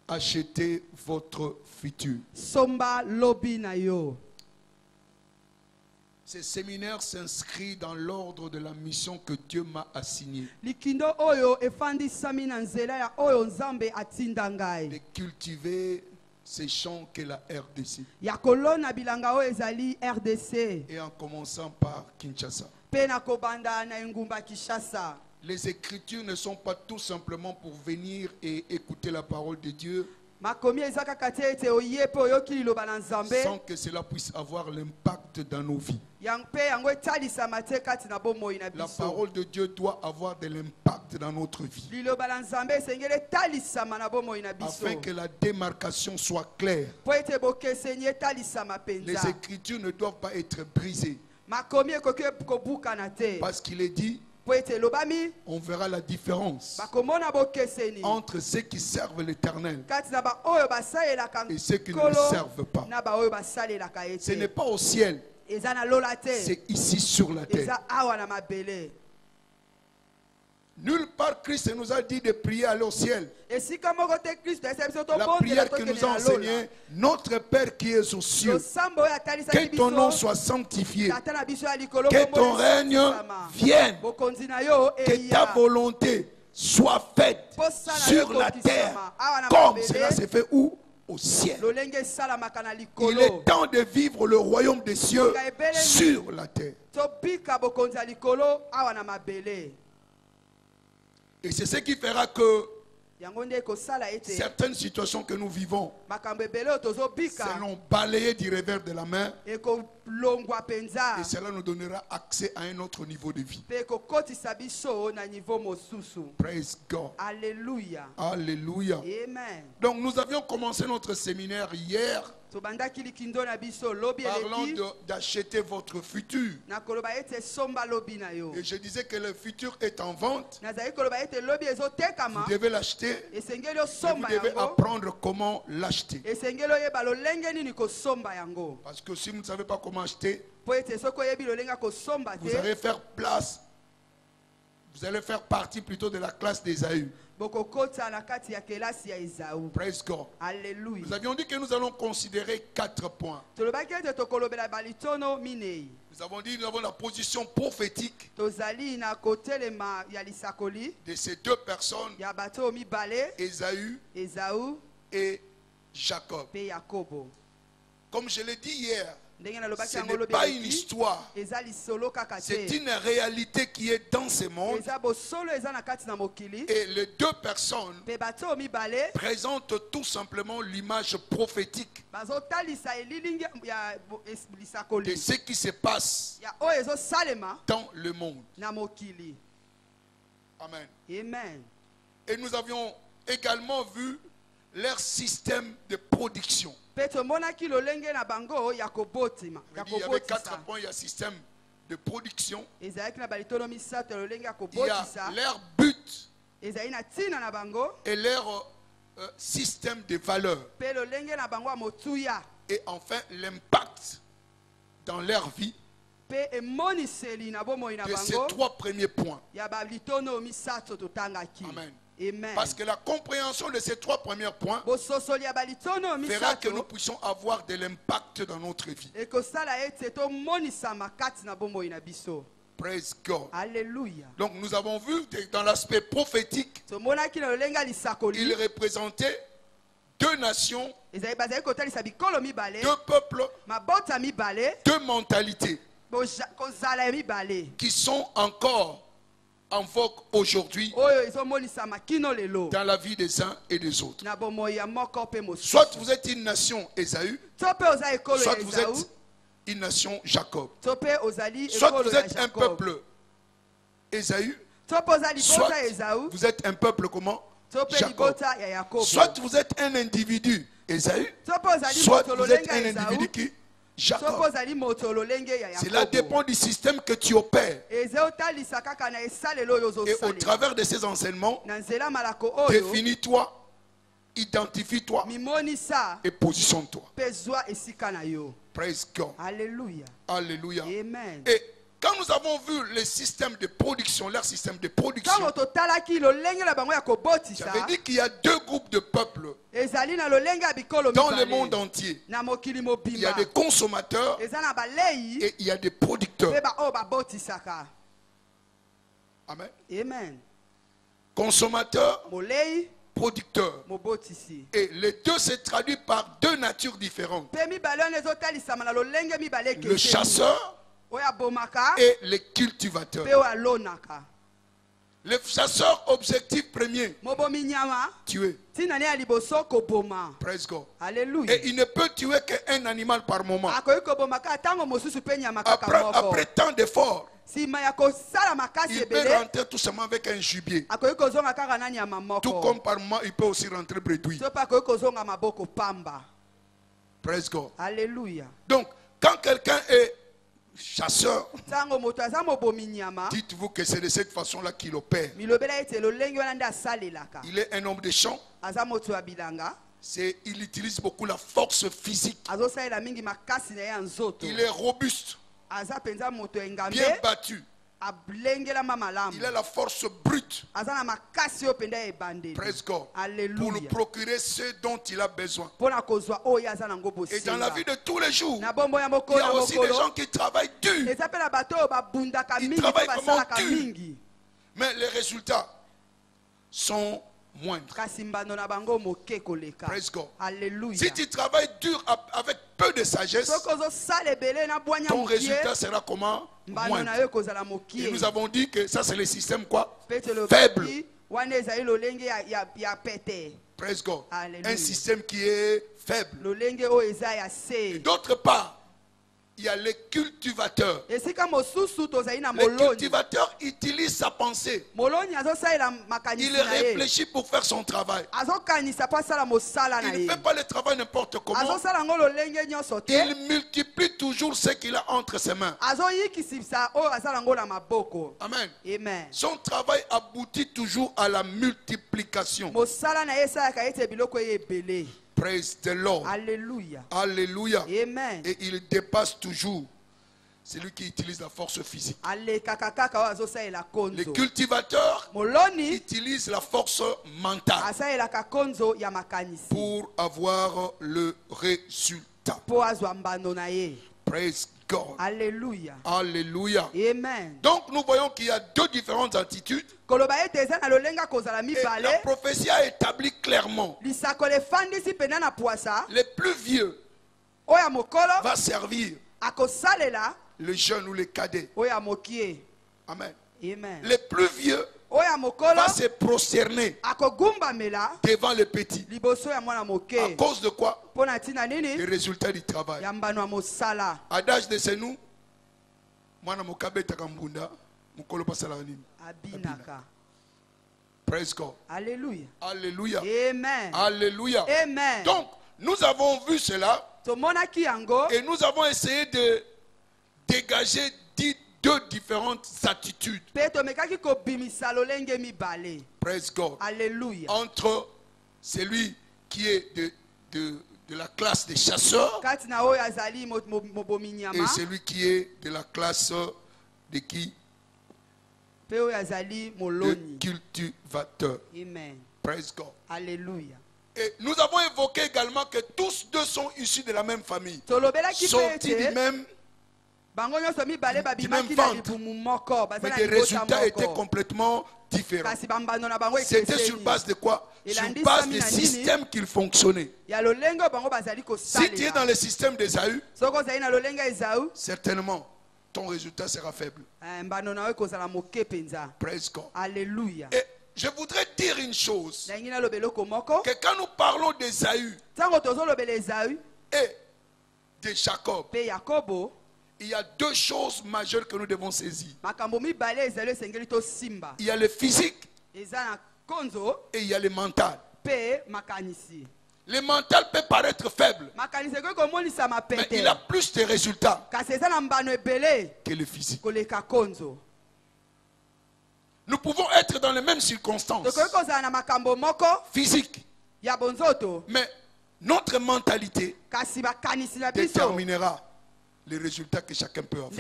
achetez votre futur. Somba lobi na yo. Ce séminaire s'inscrit dans l'ordre de la mission que Dieu m'a assignée. Likindo oyo efandi sami na nzela ya oyo nzambe atinda ngai. De cultiver ces champs qu'est la RDC. Ya kolona bilanga oyo ezali RDC. Et en commençant par Kinshasa. Pe na kobanda na ngumba Kinshasa. Les Écritures ne sont pas tout simplement pour venir et écouter la parole de Dieu Sans que cela puisse avoir l'impact dans nos vies. La parole de Dieu doit avoir de l'impact dans notre vie. Afin que la démarcation soit claire. Les Écritures ne doivent pas être brisées. Parce qu'il est dit, on verra la différence entre ceux qui servent l'Éternel et ceux qui ne le servent pas. Ce n'est pas au ciel, c'est ici sur la terre. Nulle part Christ nous a dit de prier aller au ciel. La prière que nous a enseignée, notre Père qui est aux cieux, que ton nom soit sanctifié, que ton règne vienne, que ta volonté soit faite sur la terre, comme cela se fait où? Au ciel. Il est temps de vivre le royaume des cieux sur la terre. Et c'est ce qui fera que certaines situations que nous vivons seront balayées du revers de la main et cela nous donnera accès à un autre niveau de vie. Praise God. Alléluia. Alléluia. Amen. Donc nous avions commencé notre séminaire hier parlant d'acheter votre futur. Et je disais que le futur est en vente. Vous devez l'acheter. Et vous devez apprendre comment l'acheter. Parce que si vous ne savez pas comment acheter, vous allez faire place. Vous allez faire partie plutôt de la classe d'Ésaü. Praise God. Alléluia. Nous avions dit que nous allons considérer 4 points. Nous avons dit que nous avons la position prophétique de ces deux personnes, Ésaü et Jacob. Comme je l'ai dit hier, ce n'est pas une histoire, c'est une réalité qui est dans ce monde. Et les deux personnes présentent tout simplement l'image prophétique de ce qui se passe dans le monde. Amen. Amen. Et nous avions également vu leur système de production. Il y avait 4 points, il y a système de production, il y a leur but et leur système de valeur. Et enfin l'impact dans leur vie de ces 3 premiers points. Amen. Amen. Parce que la compréhension de ces 3 premiers points fera que nous puissions avoir de l'impact dans notre vie. Praise God. Alléluia. Donc nous avons vu dans l'aspect prophétique, il représentait 2 nations, 2 peuples, 2 mentalités qui sont encore en vogue aujourd'hui dans la vie des uns et des autres. Soit vous êtes une nation Ésaü, soit vous êtes une nation Jacob. Soit vous êtes un peuple Ésaü, soit vous êtes un peuple comment? Jacob. Soit vous êtes un individu Ésaü, soit vous êtes un individu qui? Jacob. Cela dépend du système que tu opères. Et au travers de ces enseignements, définis-toi, identifie-toi et positionne-toi. Praise God. Alléluia. Alléluia. Amen. Et quand nous avons vu le système de production, leur système de production, j'avais dit qu'il y a deux groupes de peuples dans le monde entier. Il y a des consommateurs et il y a des producteurs. Amen. Amen. Consommateurs, producteurs. Et les deux se traduisent par deux natures différentes. Le chasseur et le cultivateur. Le chasseur, objectif premier, tuer. Praise God. Alléluia. Et il ne peut tuer qu'un animal par moment. Après tant d'efforts, il peut rentrer tout simplement avec un gibier. Tout comme par moment, il peut aussi rentrer bredouille. Praise God. Alléluia. Donc, quand quelqu'un est chasseur, dites-vous que c'est de cette façon-là qu'il opère. Il est un homme de champ. Il utilise beaucoup la force physique. Il est robuste, bien battu. Il a la force brute. Praise God. Pour nous procurer ce dont il a besoin. Et dans la vie de tous les jours, il y a aussi des gens qui travaillent dur. Ils travaillent vraiment dur. Mais les résultats sont moindres. Praise God. Si tu travailles dur avec peu de sagesse, ton résultat sera comment? Moindre. Et nous avons dit que ça c'est le système quoi? Faible. Praise God. Un système qui est faible. Et d'autre part, il y a les cultivateurs. Le cultivateur utilise sa pensée. Il réfléchit pour faire son travail. Il ne fait pas le travail n'importe comment. Il multiplie toujours ce qu'il a entre ses mains. Amen. Son travail aboutit toujours à la multiplication. Praise the Lord. Alléluia. Alléluia. Amen. Et il dépasse toujours celui qui utilise la force physique. Les cultivateurs utilisent la force mentale pour avoir le résultat. Praise God. Alléluia. Alléluia. Amen. Donc nous voyons qu'il y a deux différentes attitudes. Et la prophétie a établi clairement. Le plus vieux va servir le jeune ou le cadet. Amen. Le plus vieux va se prosterner devant le petit. À cause de quoi? Le résultat du travail. Adage de chez nous, praise God. Alléluia. Alléluia. Amen. Alléluia. Amen. Donc, nous avons vu cela et nous avons essayé de dégager deux différentes attitudes. Praise God. Alléluia. Entre celui qui est de la classe des chasseurs et celui qui est de la classe de qui? De cultivateur. Amen. Praise God. Alléluia. Et nous avons évoqué également que tous deux sont issus de la même famille, sortis du même ventre, mais les résultats étaient complètement différents. C'était sur base de quoi? Sur base des systèmes qu'ils fonctionnaient. Si tu es dans le système d'Ésaü, certainement ton résultat sera faible. Praise God. Alléluia. Et je voudrais dire une chose, que quand nous parlons d'Ésaü et de Jacob, il y a deux choses majeures que nous devons saisir. Il y a le physique et il y a le mental. Le mental peut paraître faible, mais il a plus de résultats que le physique. Nous pouvons être dans les mêmes circonstances physiques, mais notre mentalité déterminera les résultats que chacun peut avoir.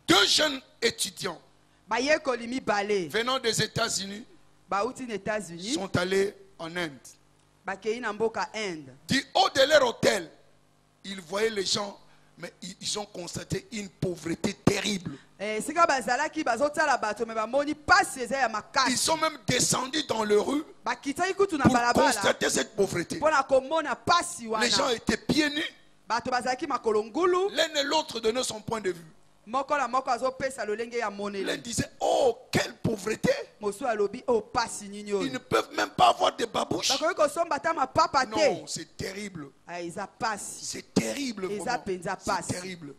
2 jeunes étudiants venant des États-Unis sont allés en Inde. Du haut de leur hôtel, ils voyaient les gens, mais ils ont constaté une pauvreté terrible. Ils sont même descendus dans les rues pour constater cette pauvreté. Les gens étaient pieds nus, l'un et l'autre donnaient son point de vue. L'un disait, oh, quelle pauvreté! Ils ne peuvent même pas avoir de babouches. Non, c'est terrible. C'est terrible. C'est terrible.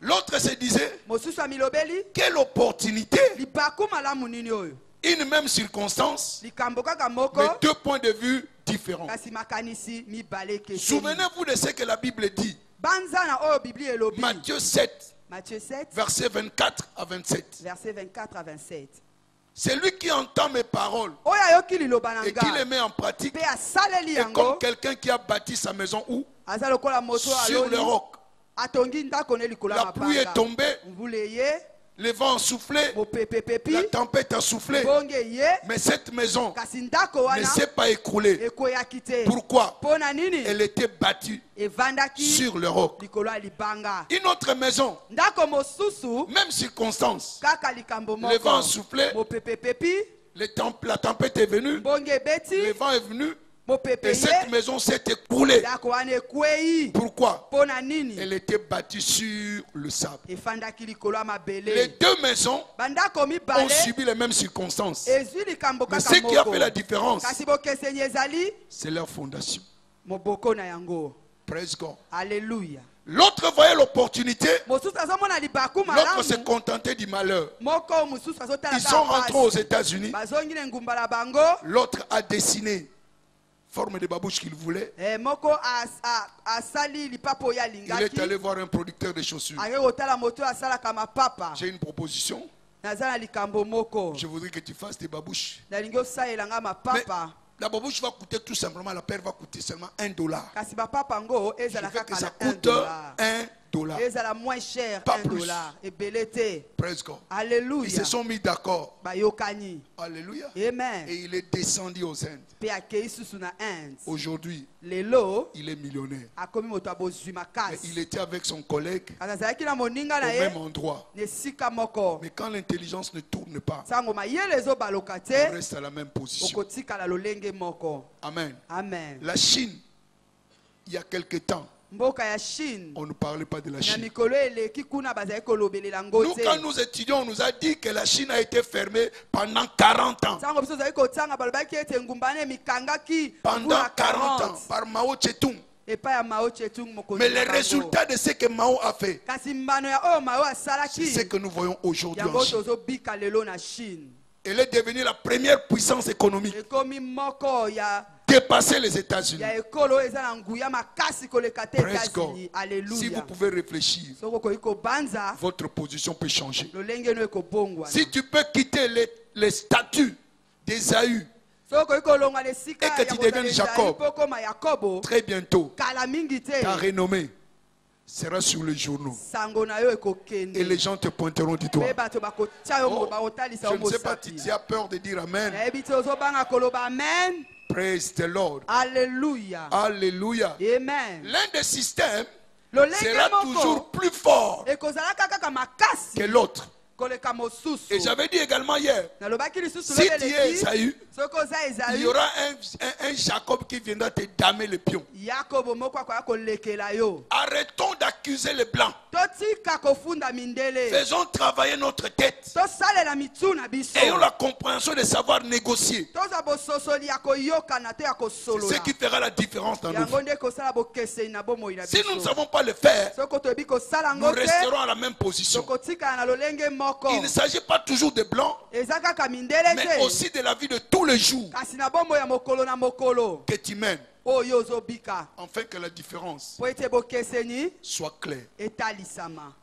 L'autre se disait, quelle opportunité! Une même circonstance, mais 2 points de vue différents. Souvenez-vous de ce que la Bible dit. Matthieu 7. Versets 24 à 27. C'est lui qui entend mes paroles et qui les met en pratique est comme quelqu'un qui a bâti sa maison où? Sur le roc. La pluie est tombée, les vents ont soufflé, la tempête a soufflé, mais cette maison ne s'est pas écroulée. Pourquoi? Elle était bâtie sur le roc. Une autre maison, même circonstance, les vents ont soufflé, la tempête est venue, le vent est venu, et cette maison s'est écroulée. Pourquoi? Elle était bâtie sur le sable. Les 2 maisons ont subi les mêmes circonstances. Mais ce qui a fait la différence, c'est leur fondation. Praise God. Alléluia. L'autre voyait l'opportunité, l'autre se contentait du malheur. Ils sont rentrés aux États-Unis, l'autre a dessiné forme de babouche qu'il voulait. Il est allé voir un producteur de chaussures. J'ai une proposition. Je voudrais que tu fasses des babouches. Mais la babouche va coûter tout simplement, la paire va coûter seulement $1. Je veux que ça coûte $1. Moins cher, pas plus. Praise God. Alléluia. Ils se sont mis d'accord. Alléluia. Amen. Et il est descendu aux Indes. Aujourd'hui, il est millionnaire. Mais il était avec son collègue au même endroit. Mais quand l'intelligence ne tourne pas, on reste à la même position. Amen. Amen. La Chine, il y a quelque temps, on ne parlait pas de la Chine. Nous, quand nous étudions, on nous a dit que la Chine a été fermée pendant 40 ans. Pendant 40 ans, par Mao Tse-tung. Mais le résultat de ce que Mao a fait, c'est ce que nous voyons aujourd'hui en Chine. Elle est devenue la première puissance économique. Dépasser les États-Unis. Praise God. Si vous pouvez réfléchir, votre position peut changer. Si tu peux quitter les statuts d'Ésaü et que tu deviennes Jacob, très bientôt, ta renommée sera sur les journaux. Et les gens te pointeront du doigt. Oh, je ne sais pas si tu as peur de dire Amen. Praise the Lord. Alléluia. Alléluia. Amen. L'un des systèmes sera toujours plus fort que l'autre. Et j'avais dit également hier, si tu es Esaü, il y aura un Jacob qui viendra te damer le pion. Arrêtons d'accuser les blancs. Faisons travailler notre tête. Ayons la compréhension de savoir négocier. C'est ce qui fera la différence dans nos vies. Si nous ne savons pas le faire, nous resterons à la même position. Il ne s'agit pas toujours de blancs, mais aussi de la vie de tous les jours que tu mènes. Afin que la différence soit claire.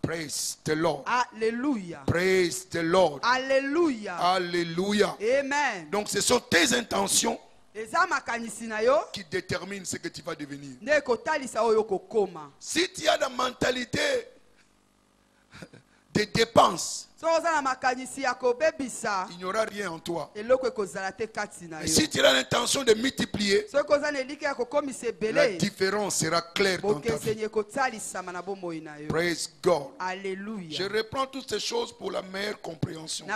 Praise the Lord. Alléluia. Praise the Lord. Alléluia. Alléluia. Amen. Donc ce sont tes intentions qui détermine ce que tu vas devenir. Si tu as la mentalité de dépenses, il n'y aura rien en toi. Et si tu as l'intention de multiplier, la différence sera claire dans ta vie. Praise God. Alléluia. Je reprends toutes ces choses pour la meilleure compréhension.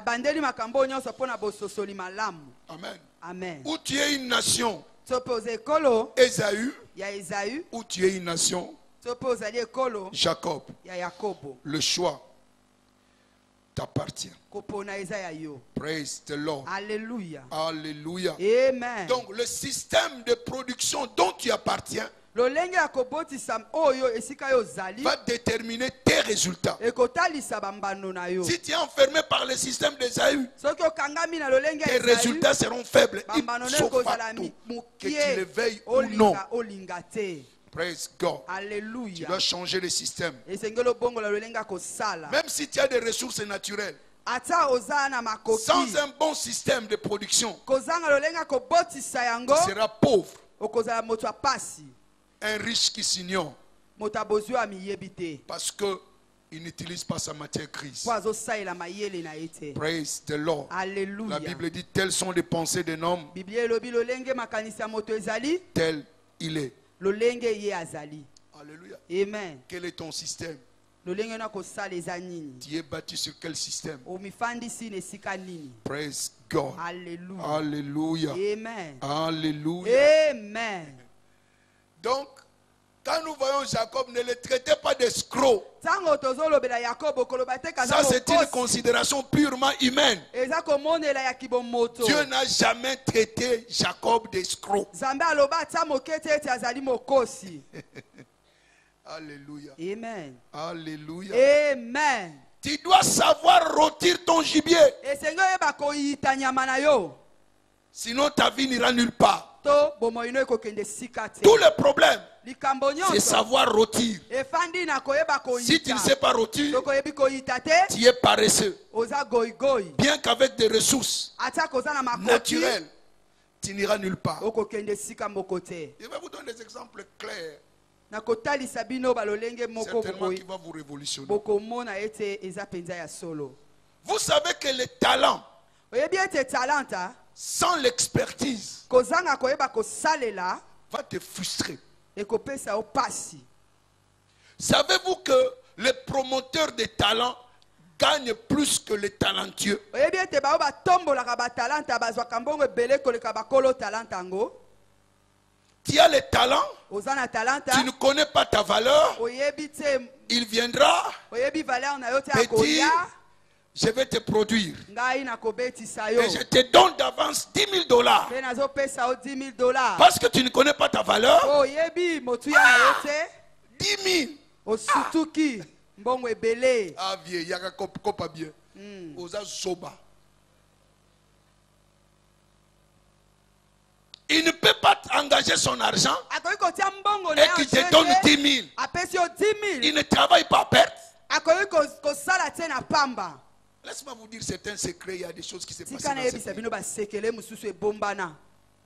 Amen. Amen. Où tu es une nation, Ésaü, où tu es une nation, Jacob, le choix t'appartient. Praise the Lord. Alléluia. Alléluia. Amen. Donc le système de production dont tu appartiens va déterminer tes résultats. Si tu es enfermé par le système d'Ésaü, tes résultats seront faibles. Il faut que tu le veuilles ou non. Praise God. Alléluia. Tu dois changer le système. Même si tu as des ressources naturelles, sans un bon système de production, tu seras pauvre. Un riche qui s'ignore parce qu'il n'utilise pas sa matière grise. Praise the Lord. Alléluia. La Bible dit telles sont les pensées d'un homme, tel il est. Alléluia. Amen. Quel est ton système? Tu es bâti sur quel système? Praise God. Alléluia. Alléluia. Amen. Alléluia. Amen. Donc, quand nous voyons Jacob, ne le traitez pas d'escroc. Ça, c'est une considération purement humaine. Dieu n'a jamais traité Jacob d'escroc. Alléluia. Amen. Alléluia. Amen. Tu dois savoir rôtir ton gibier. Sinon, ta vie n'ira nulle part. Tout le problème, c'est savoir rôtir. Si tu ne sais pas rôtir, tu es paresseux. Bien qu'avec des ressources naturelles, tu n'iras nulle part. Je vais vous donner des exemples clairs. Certainement qui va vous révolutionner. Vous savez que le talent, sans l'expertise, va te frustrer. Savez-vous que le promoteur des talents gagne plus que les talentueux? Tu as les talents, tu ne connais pas ta valeur, il viendra te dire, je vais te produire. Et je te donne d'avance $10,000. Parce que tu ne connais pas ta valeur. 10 000. Ah, vieux, il y a un copa bien. Osa soba. Il ne peut pas engager son argent et qu'il te donne 10 000. Il ne travaille pas à perte. Laisse-moi vous dire certains secrets. Il y a des choses qui se passent dans ce pays.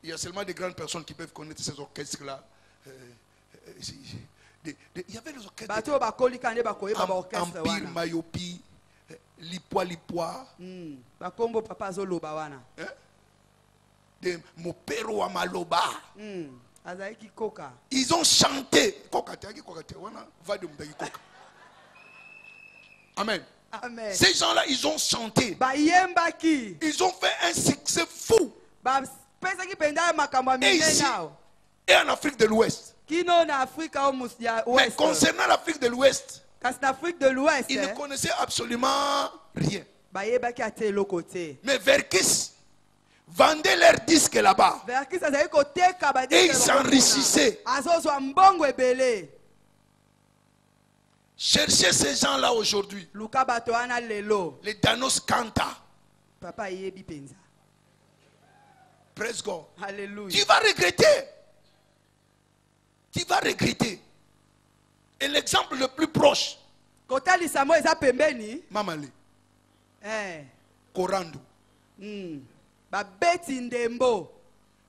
Il y a seulement des grandes personnes qui peuvent connaître ces orchestres-là. Il y avait les orchestres Empire, Mayopi, Lipwa. De Mopero Amaloba. Ils ont chanté. Amen. Amen. Ces gens-là, ils ont chanté. Ils ont fait un succès fou. Et ici, et en Afrique de l'Ouest. Mais concernant l'Afrique de l'Ouest, ils ne connaissaient absolument rien. Mais Verkis vendait leurs disques là-bas. Et ils s'enrichissaient. Cherchez ces gens-là aujourd'hui. Les Danos Kanta. Praise God. Alléluia. Tu vas regretter. Tu vas regretter. Et l'exemple le plus proche. Mamale. Korando.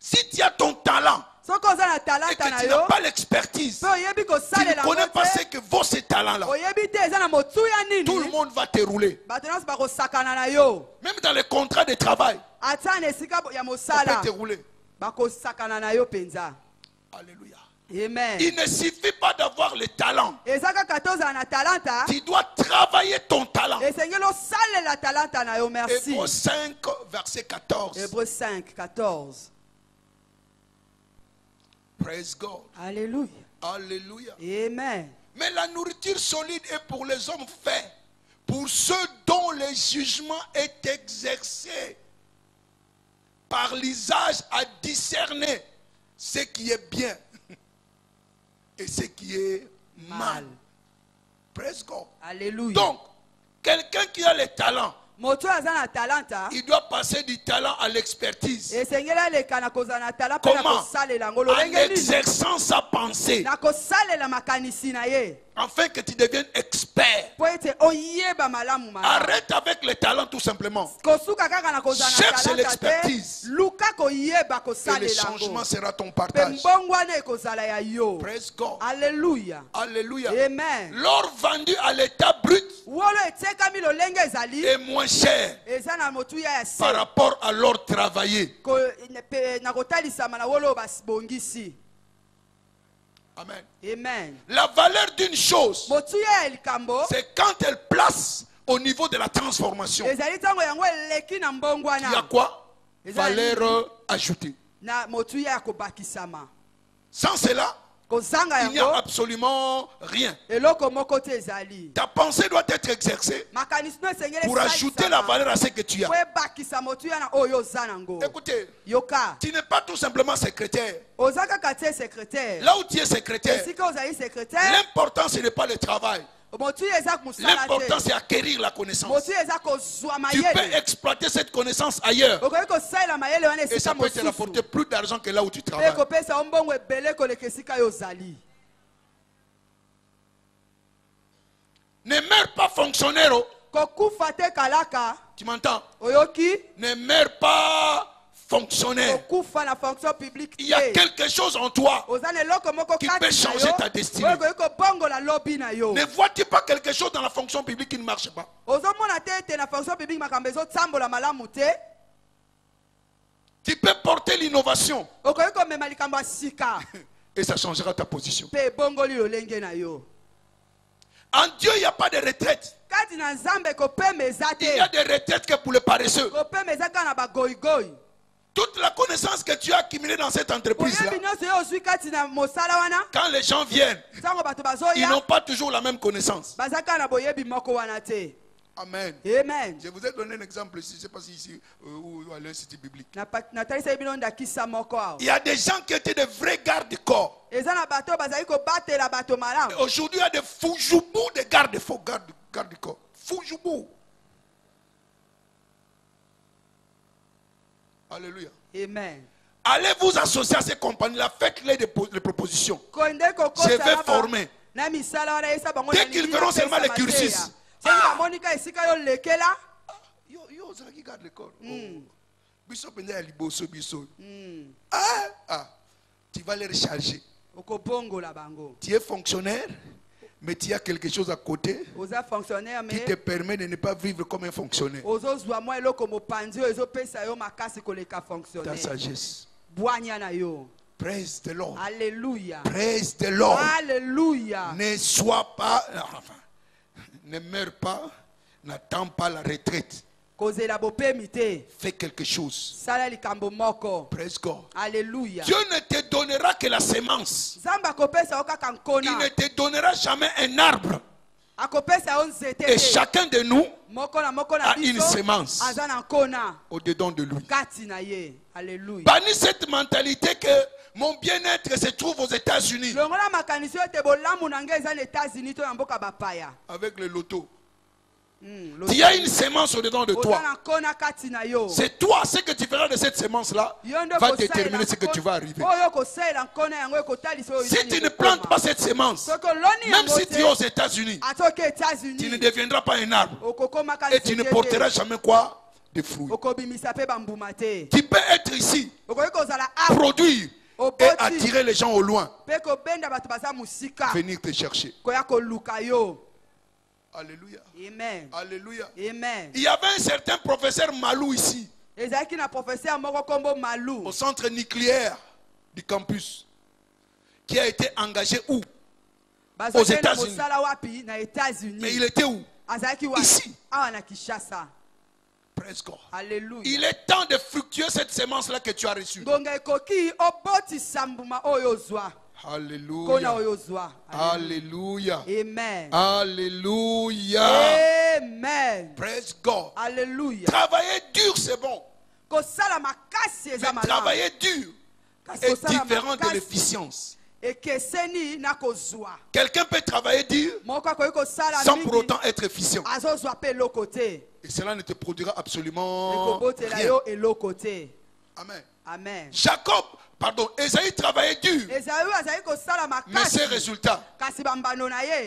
Si tu as ton talent, et que tu n'as pas l'expertise, tu ne connais pas ce que vaut ce talent-là, tout le monde va te rouler. Même dans les contrats de travail, on peut te rouler. Alléluia. Amen. Il ne suffit pas d'avoir le talent. Tu dois travailler ton talent. Hébreux 5, verset 14. Hébreux 5, 14. Praise God. Alléluia. Alléluia. Amen. Mais la nourriture solide est pour les hommes faits, pour ceux dont le jugement est exercé par l'usage à discerner ce qui est bien et ce qui est mal. Praise God. Alléluia. Donc, quelqu'un qui a le talent, il doit passer du talent à l'expertise. Comment? En exerçant sa pensée, afin que tu deviennes expert. Arrête avec le talent tout simplement. Cherche l'expertise. Et le changement sera ton partage. Praise God. Alléluia. Alléluia. Amen. L'or vendu à l'état brut est moins cher par rapport à l'or travaillé. Amen. Amen. La valeur d'une chose, c'est quand elle place au niveau de la transformation. Il y a quoi? Valeur ajoutée. Sans cela, il n'y a absolument rien. Ta pensée doit être exercée pour ajouter la valeur à ce que tu as. Écoutez, tu n'es pas tout simplement secrétaire. Là où tu es secrétaire, l'important ce n'est pas le travail. L'important c'est acquérir la connaissance. Tu peux exploiter cette connaissance ailleurs et ça peut te rapporter plus d'argent que là où tu travailles. Ne meurs pas fonctionnaire. Tu m'entends? Ne meurs pas fonctionnaire. Il y a quelque chose en toi qui peut changer ta destinée. Ne vois-tu pas quelque chose dans la fonction publique qui ne marche pas? Tu peux porter l'innovation et ça changera ta position. En Dieu, il n'y a pas de retraite. Il y a des retraites que pour les paresseux. Toute la connaissance que tu as accumulée dans cette entreprise-là, quand les gens viennent, ils n'ont pas toujours la même connaissance. Amen. Amen. Je vous ai donné un exemple ici, je ne sais pas si ici ou à l'Institut biblique. Il y a des gens qui étaient de vrais gardes-corps. Aujourd'hui, il y a des foujoubous de garde-corps. Foujoubous. Alléluia. Amen. Allez vous associer à ces compagnies-là, faites-les des propositions. Je vais former. Dès qu'ils verront seulement les cursus. Tu vas les recharger. Tu es fonctionnaire, mais tu as quelque chose à côté qui te permet de ne pas vivre comme un fonctionnaire. Ta sagesse. Praise the Lord. Alléluia. Praise the Lord. Alléluia. Ne sois pas, enfin, ne meurs pas, n'attends pas la retraite. Fais quelque chose. Praise God. Alléluia. Dieu ne te donnera que la semence. Il ne te donnera jamais un arbre. Et chacun de nous a une semence au-dedans de lui. Bannis cette mentalité que mon bien-être se trouve aux États-Unis. Avec le loto. Il y a une semence au-dedans de toi. C'est toi, ce que tu feras de cette semence-là va déterminer ce que tu vas arriver. Si tu ne plantes pas cette semence, même si tu es aux États-Unis, tu ne deviendras pas un arbre. Et tu ne porteras jamais quoi? des fruits. Tu peux être ici, produire et attirer les gens au loin, venir te chercher. Alléluia. Amen. Alléluia. Amen. Il y avait un certain professeur Malou ici, au centre nucléaire du campus, qui a été engagé où? Aux États-Unis. Mais il était où? Ici. Praise God. Alléluia. Il est temps de fructuer cette semence-là que tu as reçue. Alléluia. Alléluia. Amen. Alléluia. Amen. Praise God. Alléluia. Travailler dur, c'est bon. Mais travailler dur est différent de l'efficience. Quelqu'un peut travailler dur sans pour autant être efficient. Et cela ne te produira absolument rien. Amen. Amen. Jacob, pardon, Esaïe travaillait dur, mais ses résultats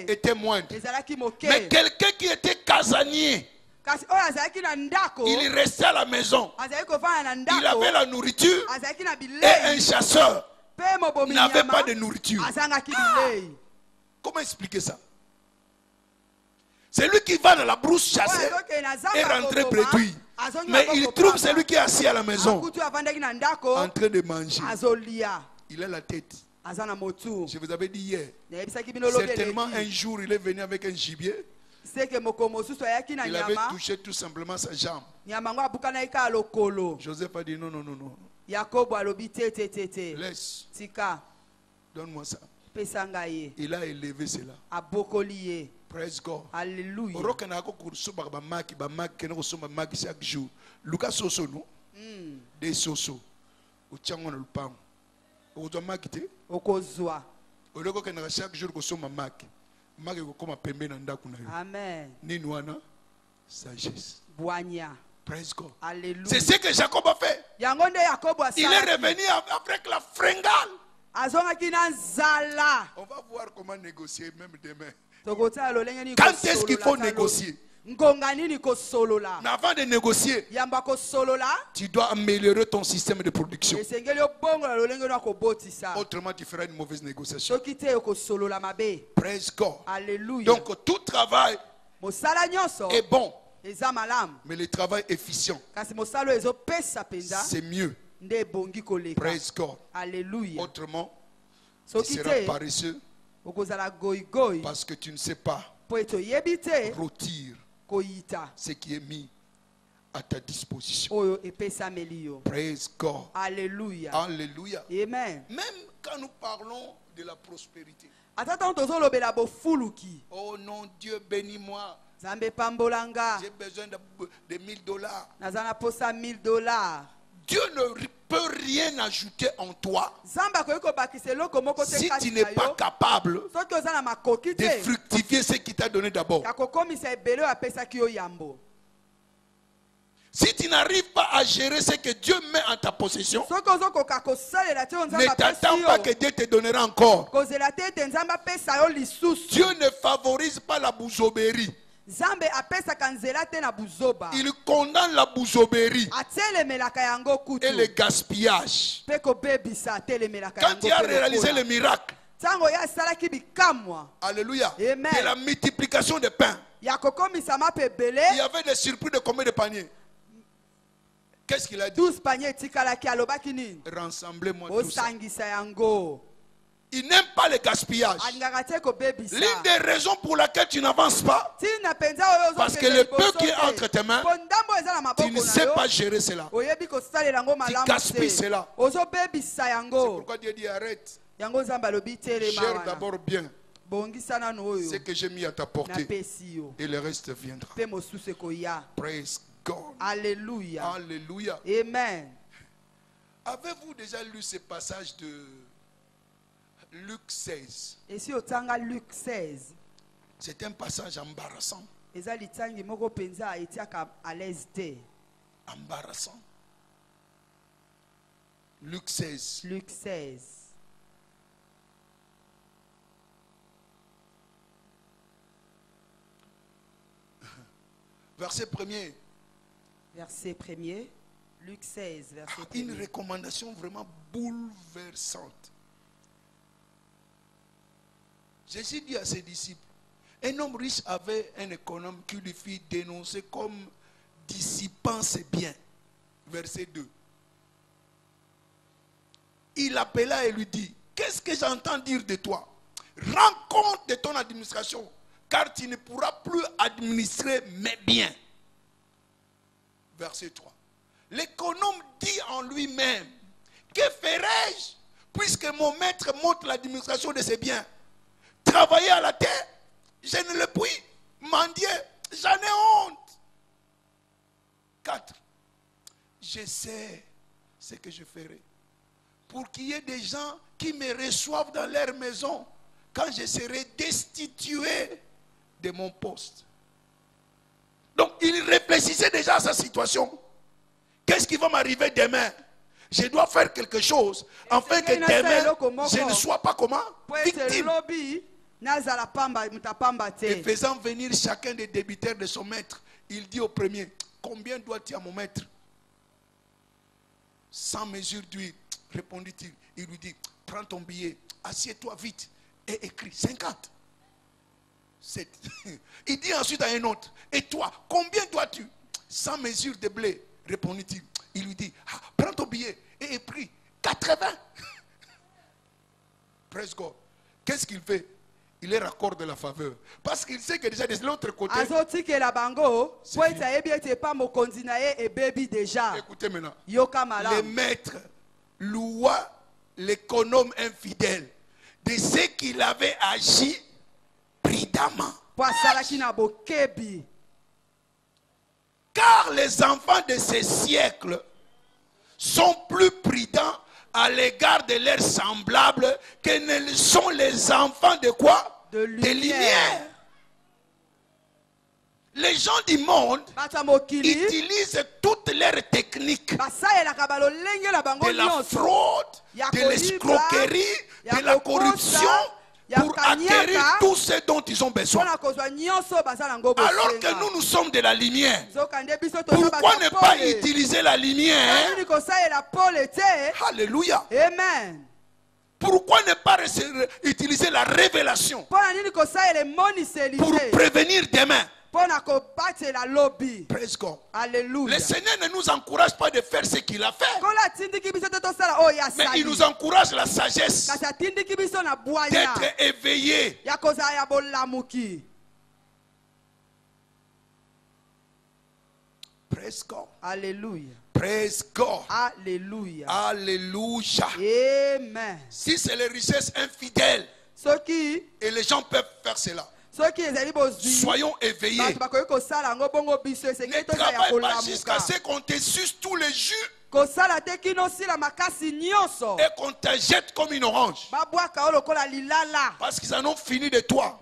étaient moindres. Mais quelqu'un qui était casanier, il restait à la maison, il avait la nourriture, et un chasseur n'avait pas de nourriture. Comment expliquer ça? C'est lui qui va dans la brousse chasser et rentrer bredouille. Mais il trouve celui qui est assis à la maison en train de manger. Il a la tête. Je vous avais dit hier, certainement un jour il est venu avec un gibier. Il avait touché tout simplement sa jambe. Joseph a dit non, non, non, non. Laisse. Donne-moi ça. Il a élevé cela. Praise God. Alléluia. Chaque jour. Lucas soso no. Des soso. Au tchango na lupango. Au doit makite. Okozwa. Au loko kenaka chaque jour kosoma mak. Mak ekokoma pembe na ndaku na yo. Amen. Nini wana? Sagesse. Boigna. Praise God. Alléluia. C'est ce que Jacob a fait. Il est revenu avec la fringale. On va voir comment négocier même demain. Quand est-ce qu'il faut négocier? Mais avant de négocier, tu dois améliorer ton système de production. Autrement, tu feras une mauvaise négociation. Praise God. Alléluia. Donc, tout travail est bon. Mais le travail efficient, c'est mieux. Praise God. Alléluia. Autrement, tu seras paresseux parce que tu ne sais pas rôtir ce qui est mis à ta disposition. Praise God. Alléluia. Alléluia. Amen. Même quand nous parlons de la prospérité. Oh non, Dieu bénis-moi. J'ai besoin de $1000. Dieu ne peut rien ajouter en toi si tu n'es pas capable de fructifier ce qu'il t'a donné d'abord. Si tu n'arrives pas à gérer ce que Dieu met en ta possession, ne t'attends pas que Dieu te donnera encore. Dieu ne favorise pas la bouzoberie. Il condamne la bouzoberie et le gaspillage. Quand tu as réalisé le miracle, alléluia, de la multiplication des pains, il y avait des surplus de combien de paniers? Qu'est-ce qu'il a dit? 12 paniers. Rassemblez-moi tout ça. Il n'aime pas le gaspillage. L'une des raisons pour laquelle tu n'avances pas, parce que le peu qui est entre tes mains, tu ne sais pas gérer cela. Tu gaspilles cela. C'est pourquoi Dieu dit arrête. Gère d'abord bien ce que j'ai mis à ta portée et le reste viendra. Praise God. Alléluia. Alléluia. Amen. Avez-vous déjà lu ce passage de Luc 16? Et si otanga Luc 16. C'est un passage embarrassant. Embarrassant. Luc 16. Luc 16. Verset 1er. Verset 1er, Luc 16, verset 1er. Une recommandation vraiment bouleversante. Jésus dit à ses disciples, un homme riche avait un économe qui lui fit dénoncer comme dissipant ses biens. Verset 2. Il appela et lui dit, qu'est-ce que j'entends dire de toi? Rends compte de ton administration, car tu ne pourras plus administrer mes biens. Verset 3. L'économe dit en lui-même, que ferai-je puisque mon maître montre l'administration de ses biens? Travailler à la terre, je ne le puis. Mendier, j'en ai honte. 4. Je sais ce que je ferai pour qu'il y ait des gens qui me reçoivent dans leur maison quand je serai destitué de mon poste. Donc il réfléchissait déjà à sa situation. Qu'est-ce qui va m'arriver demain? Je dois faire quelque chose afin que demain je ne sois pas comment? Victime. Et faisant venir chacun des débiteurs de son maître, il dit au premier, combien dois-tu à mon maître? 100 mesures d'huile, répondit-il. Il lui dit, prends ton billet, assieds-toi vite et écris 50. Il dit ensuite à un autre, et toi, combien dois-tu? 100 mesures de blé, répondit-il. Il lui dit, prends ton billet et écris 80. Praise God. Qu'est-ce qu'il fait? Il leur accorde de la faveur. Parce qu'il sait que déjà de l'autre côté. Écoutez maintenant. Le maître loua l'économe infidèle de ce qu'il avait agi prudemment. Car les enfants de ce siècle sont plus prudents à l'égard de leurs semblables que ne sont les enfants de quoi? De lumière. Les gens du monde utilisent toutes leurs techniques de la fraude, de l'escroquerie, de la corruption pour acquérir tout ce dont ils ont besoin. Alors que nous sommes de la lumière, pourquoi ne pas utiliser la lumière? Alléluia. Amen. Pourquoi ne pas utiliser la révélation pour prévenir demain? Praise God. Alléluia. Le Seigneur ne nous encourage pas de faire ce qu'il a fait, mais il nous encourage la sagesse d'être éveillé. Praise God. Alléluia. Praise God. Alléluia. Alléluia. Amen. Si c'est les richesses infidèles et les gens peuvent faire cela, soyons éveillés. Ne travaille pas jusqu'à ce qu'on te suce tous les jus et qu'on te jette comme une orange. Parce qu'ils en ont fini de toi.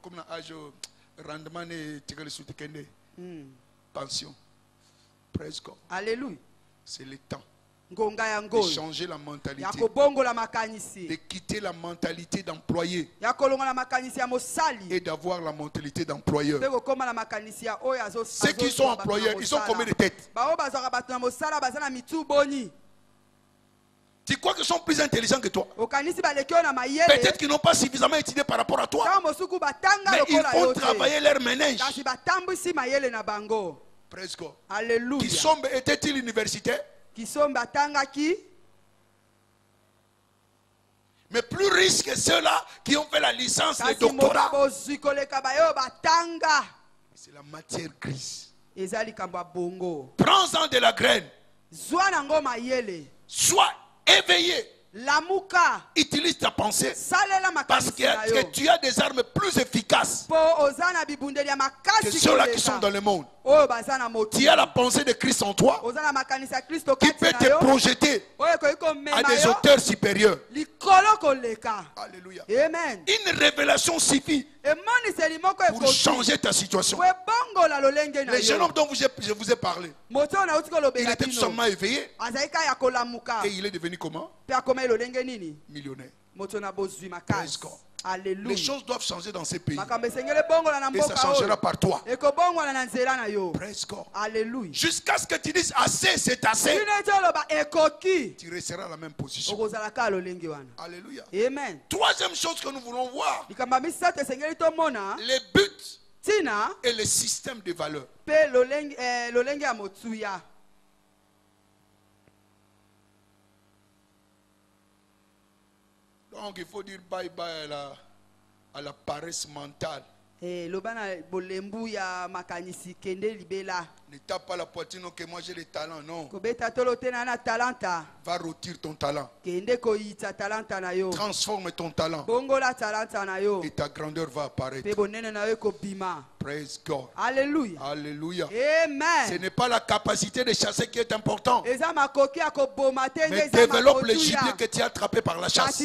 Comme l'âge rendement et pension. Praise God. Alléluia. C'est le temps de changer la mentalité, de quitter la mentalité d'employé et d'avoir la mentalité d'employeur. Ceux qui sont employeurs, ils ont combien de têtes? Tu crois qu'ils sont plus intelligents que toi? Peut-être qu'ils n'ont pas suffisamment étudié par rapport à toi, mais ils font travailler leur ménage. Praise God. Alléluia. Kisombe était-il universitaire? Mais plus riches que ceux-là qui ont fait la licence, le doctorat. C'est la matière grise. Prends-en de la graine. Sois éveillé. Utilise ta pensée parce que tu as des armes plus efficaces que ceux-là qui sont dans le monde. Tu as la pensée de Christ en toi qui peut te projeter à des hauteurs supérieures. Alléluia. Amen. Une révélation suffit pour changer ta situation. Le jeune homme dont je vous ai parlé, il était tout simplement éveillé et il est devenu comment? Millionnaire. Praise God. Alléluia. Les choses doivent changer dans ces pays. Et ça changera par toi. Praise God. Alléluia. Jusqu'à ce que tu dises assez, c'est assez. Tu resteras à la même position. Alléluia. Amen. Troisième chose que nous voulons voir. Les buts et les systèmes de valeurs. Donc il faut dire bye bye à la paresse mentale. Ne tape pas la poitrine que moi j'ai le talent, non. Va rôtir ton talent. Transforme ton talent. Et ta grandeur va apparaître. Praise God. Alléluia. Alléluia. Amen. Ce n'est pas la capacité de chasser qui est important. Mais développe le gibier que tu as attrapé par la chasse.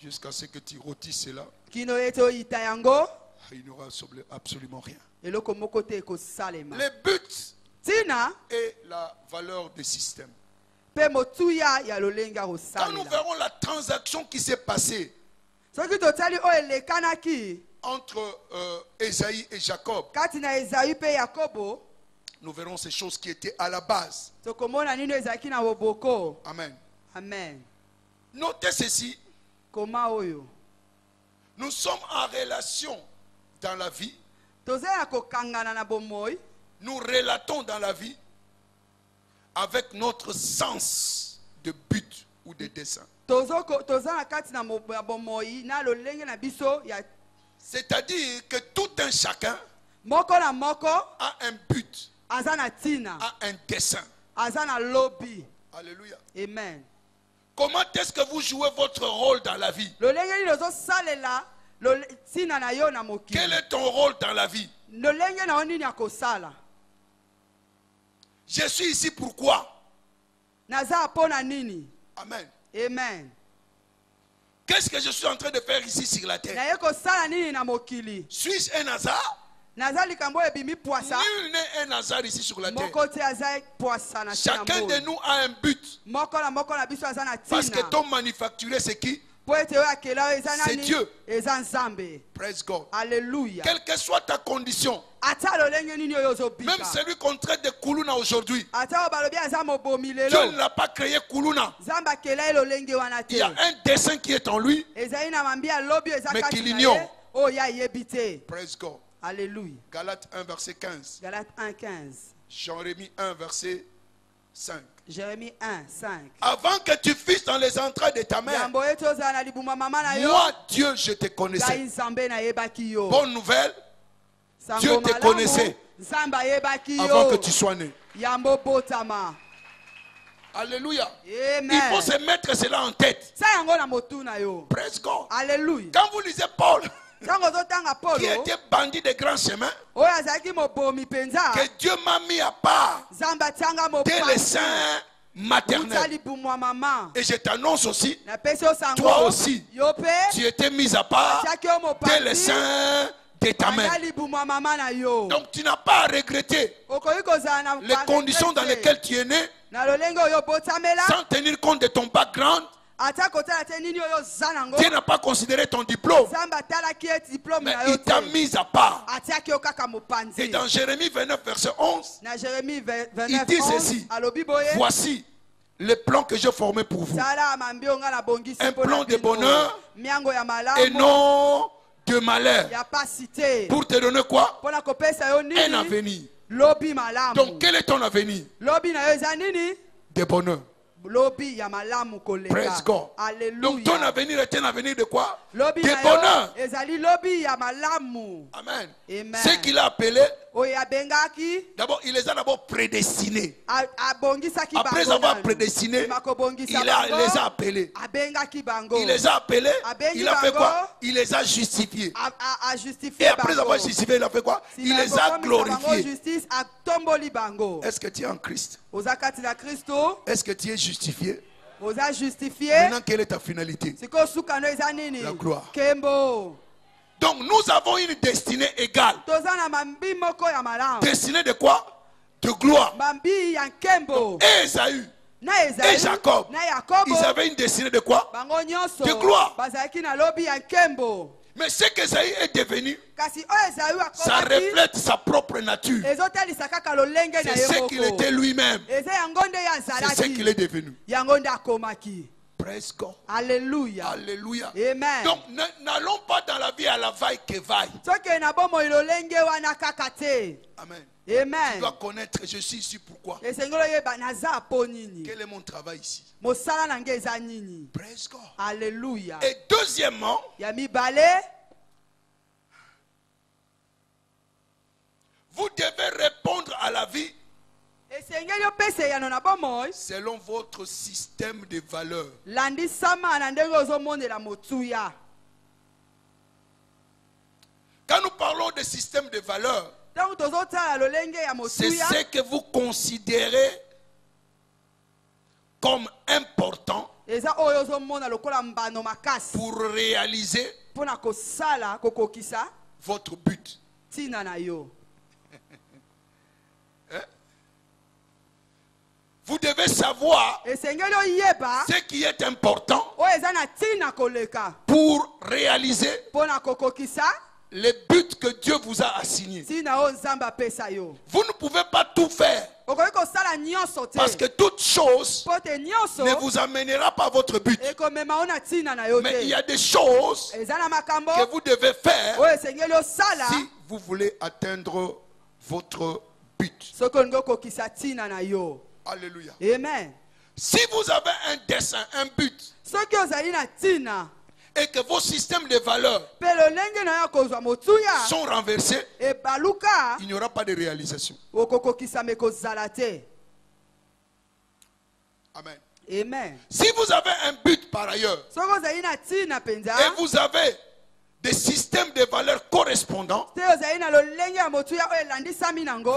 Jusqu'à ce que tu rôtisses cela, il n'y aura absolument rien. Les buts et la valeur des systèmes. Quand nous verrons la transaction qui s'est passée entre Esaïe et Jacob, nous verrons ces choses qui étaient à la base. Amen. Amen. Notez ceci. Nous sommes en relation dans la vie. Nous relatons dans la vie avec notre sens de but ou de dessein. C'est-à-dire que tout un chacun a un but, a un dessein. Alléluia. Amen. Comment est-ce que vous jouez votre rôle dans la vie? Quel est ton rôle dans la vie? Je suis ici pourquoi? Amen. Amen. Qu'est-ce que je suis en train de faire ici sur la terre? Suis-je un hasard? Nul n'est un hasard ici sur la terre. Chacun de nous a un but. Parce que ton manufacturier, c'est qui? C'est Dieu. Praise God. Alléluia. Quelle que soit ta condition, même celui qu'on traite de Kuluna aujourd'hui, Dieu ne l'a pas créé Kuluna. Il y a un dessein qui est en lui, mais qu'il ignore. Praise God. Alléluia. Galates 1 verset 15. Galates 1 15. Jérémie 1 verset 5. Jérémie 1 5. Avant que tu fisses dans les entrailles de ta mère, moi Dieu je te connaissais. Bonne nouvelle, Dieu te connaissait avant que tu sois né. Alléluia. Amen. Il faut se mettre cela en tête. Praise God. Alléluia. Quand vous lisez Paul, qui était bandit de grands chemins, que Dieu m'a mis à part dès le sein maternel. Et je t'annonce aussi, toi aussi, tu étais mis à part dès le sein de ta mère. Donc tu n'as pas à regretter les conditions dans lesquelles tu es né, sans tenir compte de ton background. Dieu n'a pas considéré ton diplôme, mais il t'a mis à part. Et dans Jérémie 29 verset 11, il dit ceci: voici le plan que j'ai formé pour vous, un plan de bonheur et non de malheur, pour te donner quoi? Un avenir. Donc quel est ton avenir? De bonheur. Praise God. Donc ton avenir est un avenir de quoi? De bonheur. Amen. Ce qu'il a appelé, d'abord il les a d'abord prédestinés. Après avoir prédestiné, il les a appelés. Il les a appelés. Il a fait quoi? Il les a justifiés. Et après avoir justifié, il a fait quoi? Il les a glorifiés. Est-ce que tu es en Christ? Est-ce que tu es justifié? Maintenant, quelle est ta finalité? La gloire. Donc nous avons une destinée égale. Destinée de quoi? De gloire. Donc, Esaü et Jacob, ils avaient une destinée de quoi? De gloire. Mais ce qu'Ésaïe est devenu, ça reflète sa propre nature. C'est ce qu'il était lui-même. C'est ce qu'il est devenu. Praise God. Alléluia. Alléluia. Amen. Donc n'allons pas dans la vie à la vaille que vaille. Amen. Amen. Tu dois connaître, je suis ici pourquoi. Quel est mon travail ici? Praise God. Alléluia. Et deuxièmement, vous devez répondre à la vie selon votre système de valeurs. Quand nous parlons de système de valeurs, c'est ce que vous considérez comme important pour réaliser votre but. Vous devez savoir ce qui est important pour réaliser les buts que Dieu vous a assignés. Vous ne pouvez pas tout faire parce que toute chose ne vous amènera pas à votre but. Mais il y a des choses que vous devez faire si vous voulez atteindre votre but. Alléluia. Amen. Si vous avez un dessein, un but, et que vos systèmes de valeurs sont renversés, il n'y aura pas de réalisation. Amen. Amen. Si vous avez un but par ailleurs, et vous avez des systèmes de valeurs correspondants,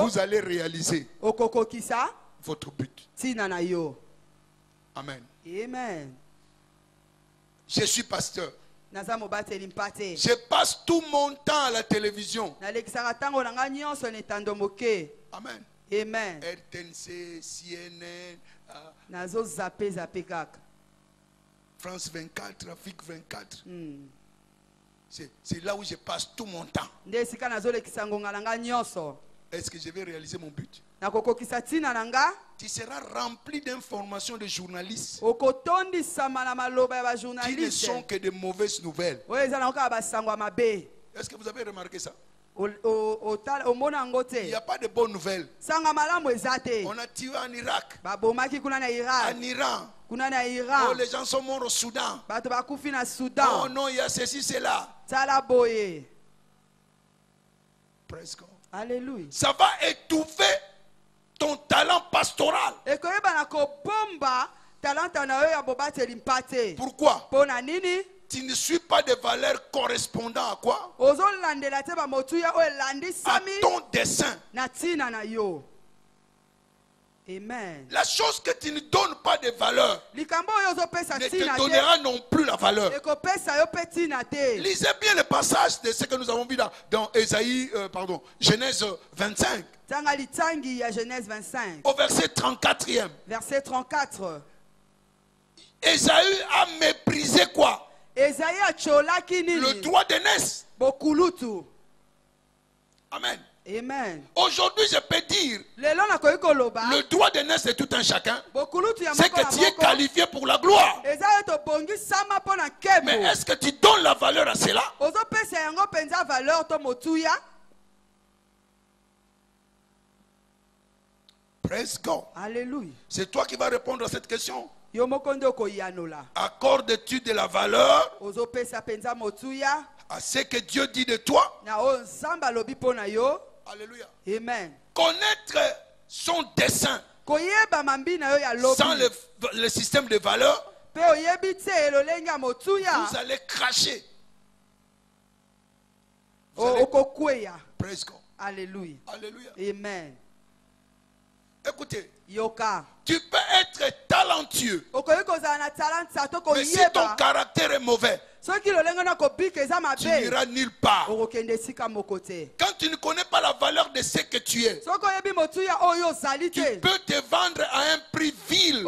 vous allez réaliser votre but. Amen. Amen. Je suis pasteur. Je passe tout mon temps à la télévision. Amen. Amen. RTNC, CNN, France 24, Afrique 24. C'est là où je passe tout mon temps. Est-ce que je vais réaliser mon but? Tu seras rempli d'informations de journalistes qui ne sont que de mauvaises nouvelles. Est-ce que vous avez remarqué ça? Il n'y a pas de bonnes nouvelles. On a tué en Irak, en Iran. Oh, les gens sont morts au Soudan. Oh non, il y a ceci, cela. Praise God. Alléluia. Ça va étouffer ton talent pastoral. Pourquoi? Tu ne suis pas de valeurs correspondant à quoi? À ton dessein. Amen. La chose que tu ne donnes pas de valeur ne te donnera non plus la valeur. Lisez bien le passage de ce que nous avons vu dans Genèse 25. Au verset 34e. Verset 34. Ésaü a méprisé quoi? Le droit d'aînesse. Amen. Amen. Aujourd'hui, je peux dire le droit d'aînesse de tout un chacun, c'est que tu es qualifié pour la gloire. Mais est-ce que tu donnes la valeur à cela? Praise God. Alléluia. C'est toi qui vas répondre à cette question. Accordes-tu de la valeur à ce que Dieu dit de toi? Alléluia. Amen. Connaître son dessein sans le système de valeurs, vous allez cracher. Praise God. Alléluia. Alléluia. Amen. Écoutez, Yoka. tu peux être talentueux talentueux, mais si ton caractère est mauvais, tu n'iras nulle part. Quand tu ne connais pas la valeur de ce que tu es, tu peux te vendre à un prix vil.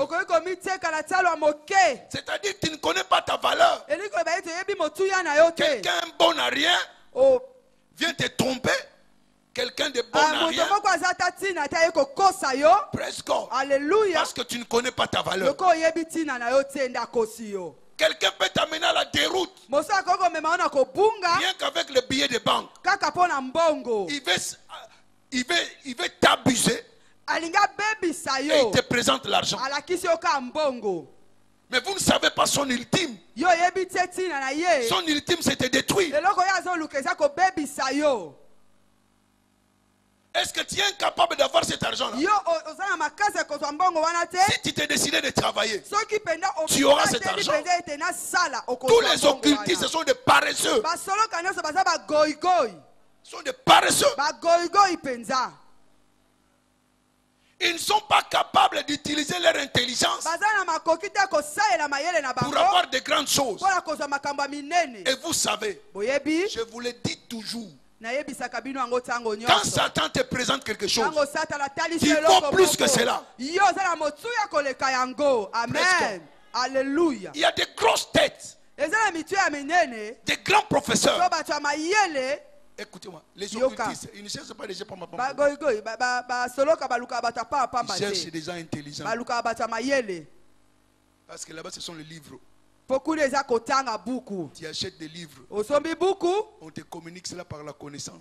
C'est-à-dire que tu ne connais pas ta valeur. Quelqu'un bon à rien vient te tromper. Quelqu'un de bon à rien. Presque. Alléluia. Parce que tu ne connais pas ta valeur. Quelqu'un peut t'amener à la déroute. Rien qu'avec le billet de banque. Il veut t'abuser. Et il te présente l'argent. Mais vous ne savez pas son ultime. Son ultime, c'est de détruire. Est-ce que tu es incapable d'avoir cet argent-là? Si tu t'es décidé de travailler, tu auras cet argent. Tous les occultistes, ce sont des paresseux. Ce sont des paresseux. Ils ne sont pas capables d'utiliser leur intelligence pour avoir de grandes choses. Et vous savez, je vous le dis toujours, quand Satan te présente quelque chose, il faut plus que cela. Amen. Alléluia. Il y a des grosses têtes, des grands professeurs. Écoutez-moi, les occultistes, ils ne cherchent pas des gens pour ma Ils cherchent des gens intelligents. Parce que là-bas, ce sont les livres. Tu achètes des livres. On te communique cela par la connaissance.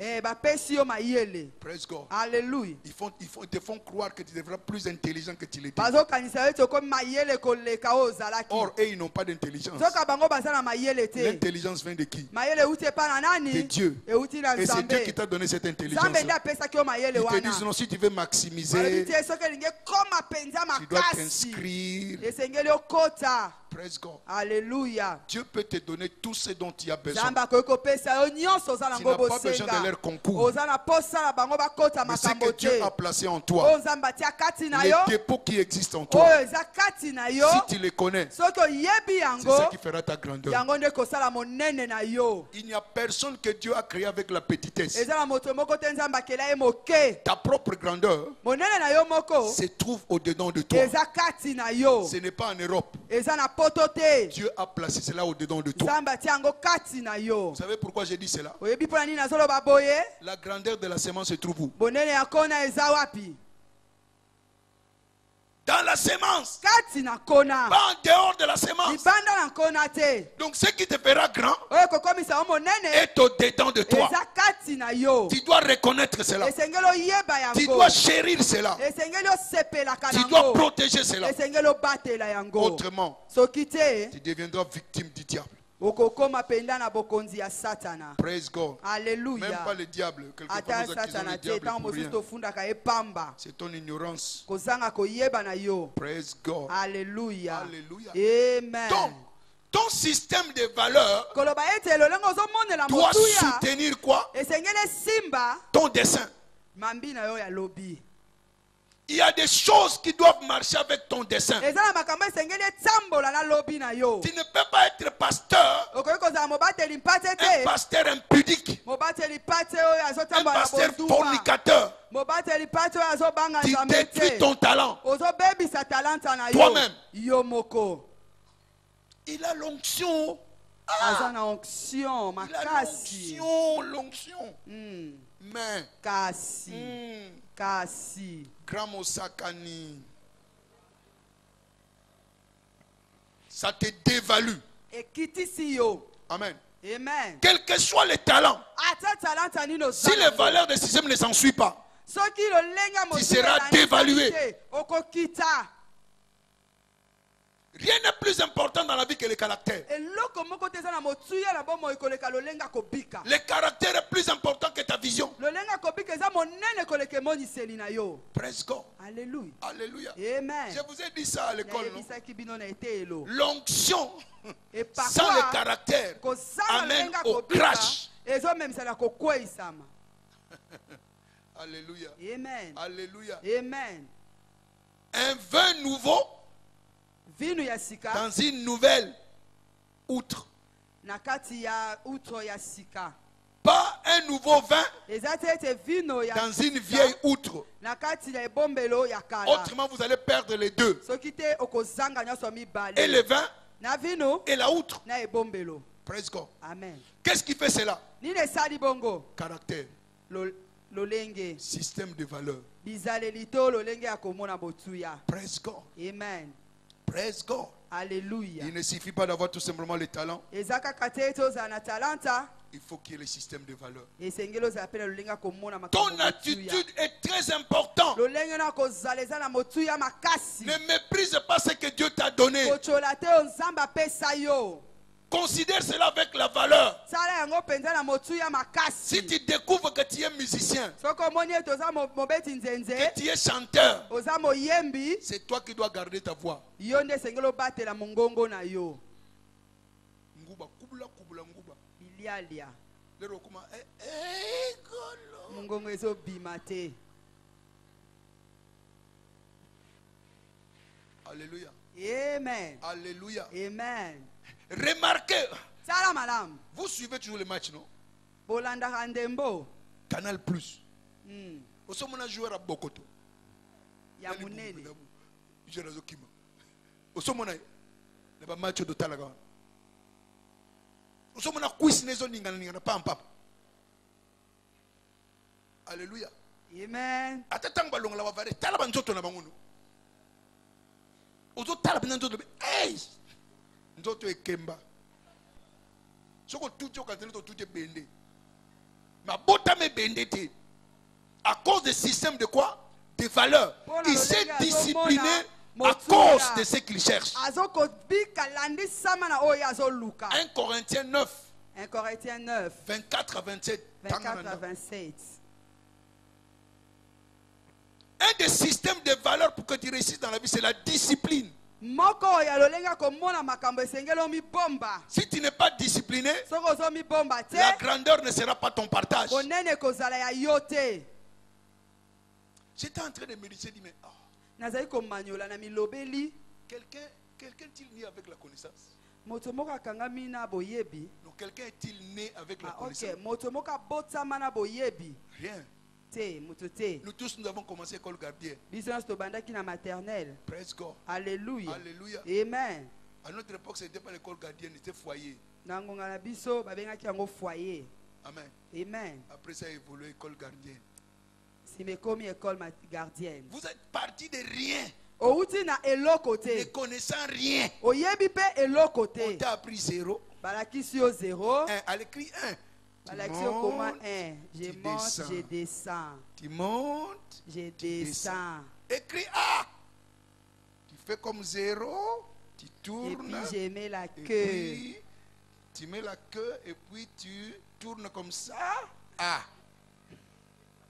Praise God. Alléluia. Ils te font croire que tu devras plus intelligent que tu l'étais. Or, eux, ils n'ont pas d'intelligence. L'intelligence vient de qui? De Dieu. Et c'est Dieu qui t'a donné cette intelligence. Ils te disent non, si tu veux maximiser, tu dois t'inscrire. Praise God. Alléluia. Dieu peut te donner tout ce dont tu as besoin. Tu n'as pas besoin de leur concours. Mais ce que Dieu a placé en toi, les dépôts qui existent en toi, si tu les connais, c'est ce qui fera ta grandeur. Il n'y a personne que Dieu a créé avec la petitesse. Ta propre grandeur se trouve au-dedans de toi. Ce n'est pas en Europe. Dieu a placé cela au-dedans de toi. Vous savez pourquoi j'ai dit cela? La grandeur de la semence se trouve où? Dans la semence. Pas en dehors de la semence. Donc ce qui te fera grand est au-dedans de toi. Tu dois reconnaître cela. Tu dois chérir cela. Tu dois protéger cela. Autrement, tu deviendras victime du diable. Praise God. Alléluia. Même pas le diable. Quelquefois nous accusons le diable pour rien. C'est ton ignorance. Praise God. Alléluia. Alléluia. Amen. Donc, ton système de valeurs doit soutenir quoi? Ton dessein. Il y a des choses qui doivent marcher avec ton dessein. Tu ne peux pas être pasteur, un pasteur impudique, un pasteur fornicateur. Tu détruis ton talent toi-même. Il a l'onction. L'onction. Mais Kasi. Gramosakani. Ça te dévalue. Amen. Amen. Quel que soit le talent, si les valeurs du système ne s'en suivent pas, tu seras dévalué. Rien n'est plus important dans la vie que le caractère. Le caractère est plus important que ta vision. Praise God. Alléluia. Alléluia. Amen. Je vous ai dit ça à l'école. L'onction sans le caractère amène au crash. Alléluia. Amen. Alléluia. Amen. Un vin nouveau dans une nouvelle outre. Pas un nouveau vin dans une vieille outre. Autrement, vous allez perdre les deux. Et le vin et la outre. Praise God. Amen. Qu'est-ce qui fait cela? Caractère. Système de valeurs. Praise God. Amen. Praise God. Alléluia. Il ne suffit pas d'avoir tout simplement les talents. Il faut qu'il y ait le système de valeurs. Ton attitude est très importante. Ne méprise pas ce que Dieu t'a donné. Considère cela avec la valeur. Si tu découvres que tu es musicien, que tu es chanteur, c'est toi qui dois garder ta voix. Alléluia. Amen. Alléluia. Amen. Remarquez, vous suivez toujours les matchs, non? Canal Plus. Vous sommes un joueur à Bokoto. Vous sommes un match de Talaga. Vous sommes un quiz maison n'ingana pas en papa. Alléluia. Amen. Attends, ballon la vare. Talaban zoto na bangono. Ozo talaban zoto. Hey. Nzoto ekemba. Soko tout yo quand tout est bendé. Ma bota me bendé. À cause des systèmes de quoi? Des valeurs. Il s'est discipliné à cause de ce qu'il cherche. 1 Corinthiens 9. 1 Corinthiens 9. 24 à 27. 24 à 27. Un des systèmes de valeurs pour que tu réussisses dans la vie, c'est la discipline. Si tu n'es pas discipliné, la grandeur ne sera pas ton partage. J'étais en train de méditer, je dis, mais quelqu'un est-il né avec la connaissance? Non, quelqu'un est-il né avec la connaissance? Rien. Nous tous, nous avons commencé l'école gardienne. Praise God. Alléluia. Alléluia. Amen. À notre époque, ce n'était pas l'école gardienne, c'était foyer. Amen. Amen. Après ça a évolué l'école gardienne. Vous êtes parti de rien. Ne connaissant rien. On t'a appris 0. 1. À l'écrit 1. Je monte, je descends. Tu montes, je descends. Écris A. Tu fais comme 0. Tu tournes. Et puis je mets la queue. Puis, tu mets la queue et puis tu tournes comme ça. A.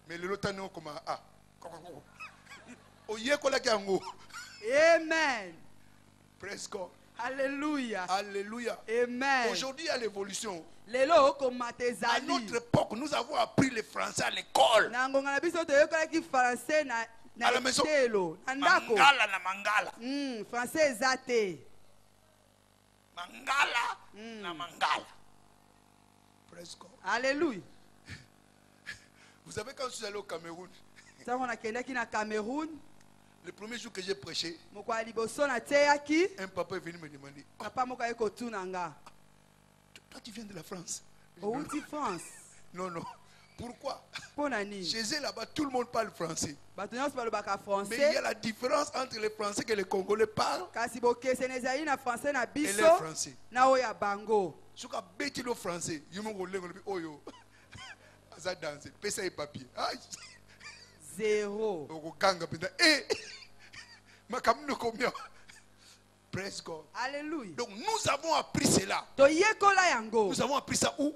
Mais le lotan est comme A. Amen. Praise God. Alléluia. Alléluia. Amen. Aujourd'hui, il y a l'évolution. À notre époque, nous avons appris le français à l'école. À la maison. Mangala na mangala. Français zate. Mangala na mangala. Praise God. Alléluia. Vous savez, quand je suis allé au Cameroun, le premier jour que j'ai prêché, un papa est venu me demander, toi tu viens de la France? France. Non, non. Pourquoi? Chez eux là-bas, tout le monde parle français. Mais il y a la différence entre les Français que les Congolais parlent et les Français. Si tu as bêté le français, tu vas danser, pèse et papier. 0. Praise God. Alléluia. Donc nous avons appris cela. Nous avons appris ça où?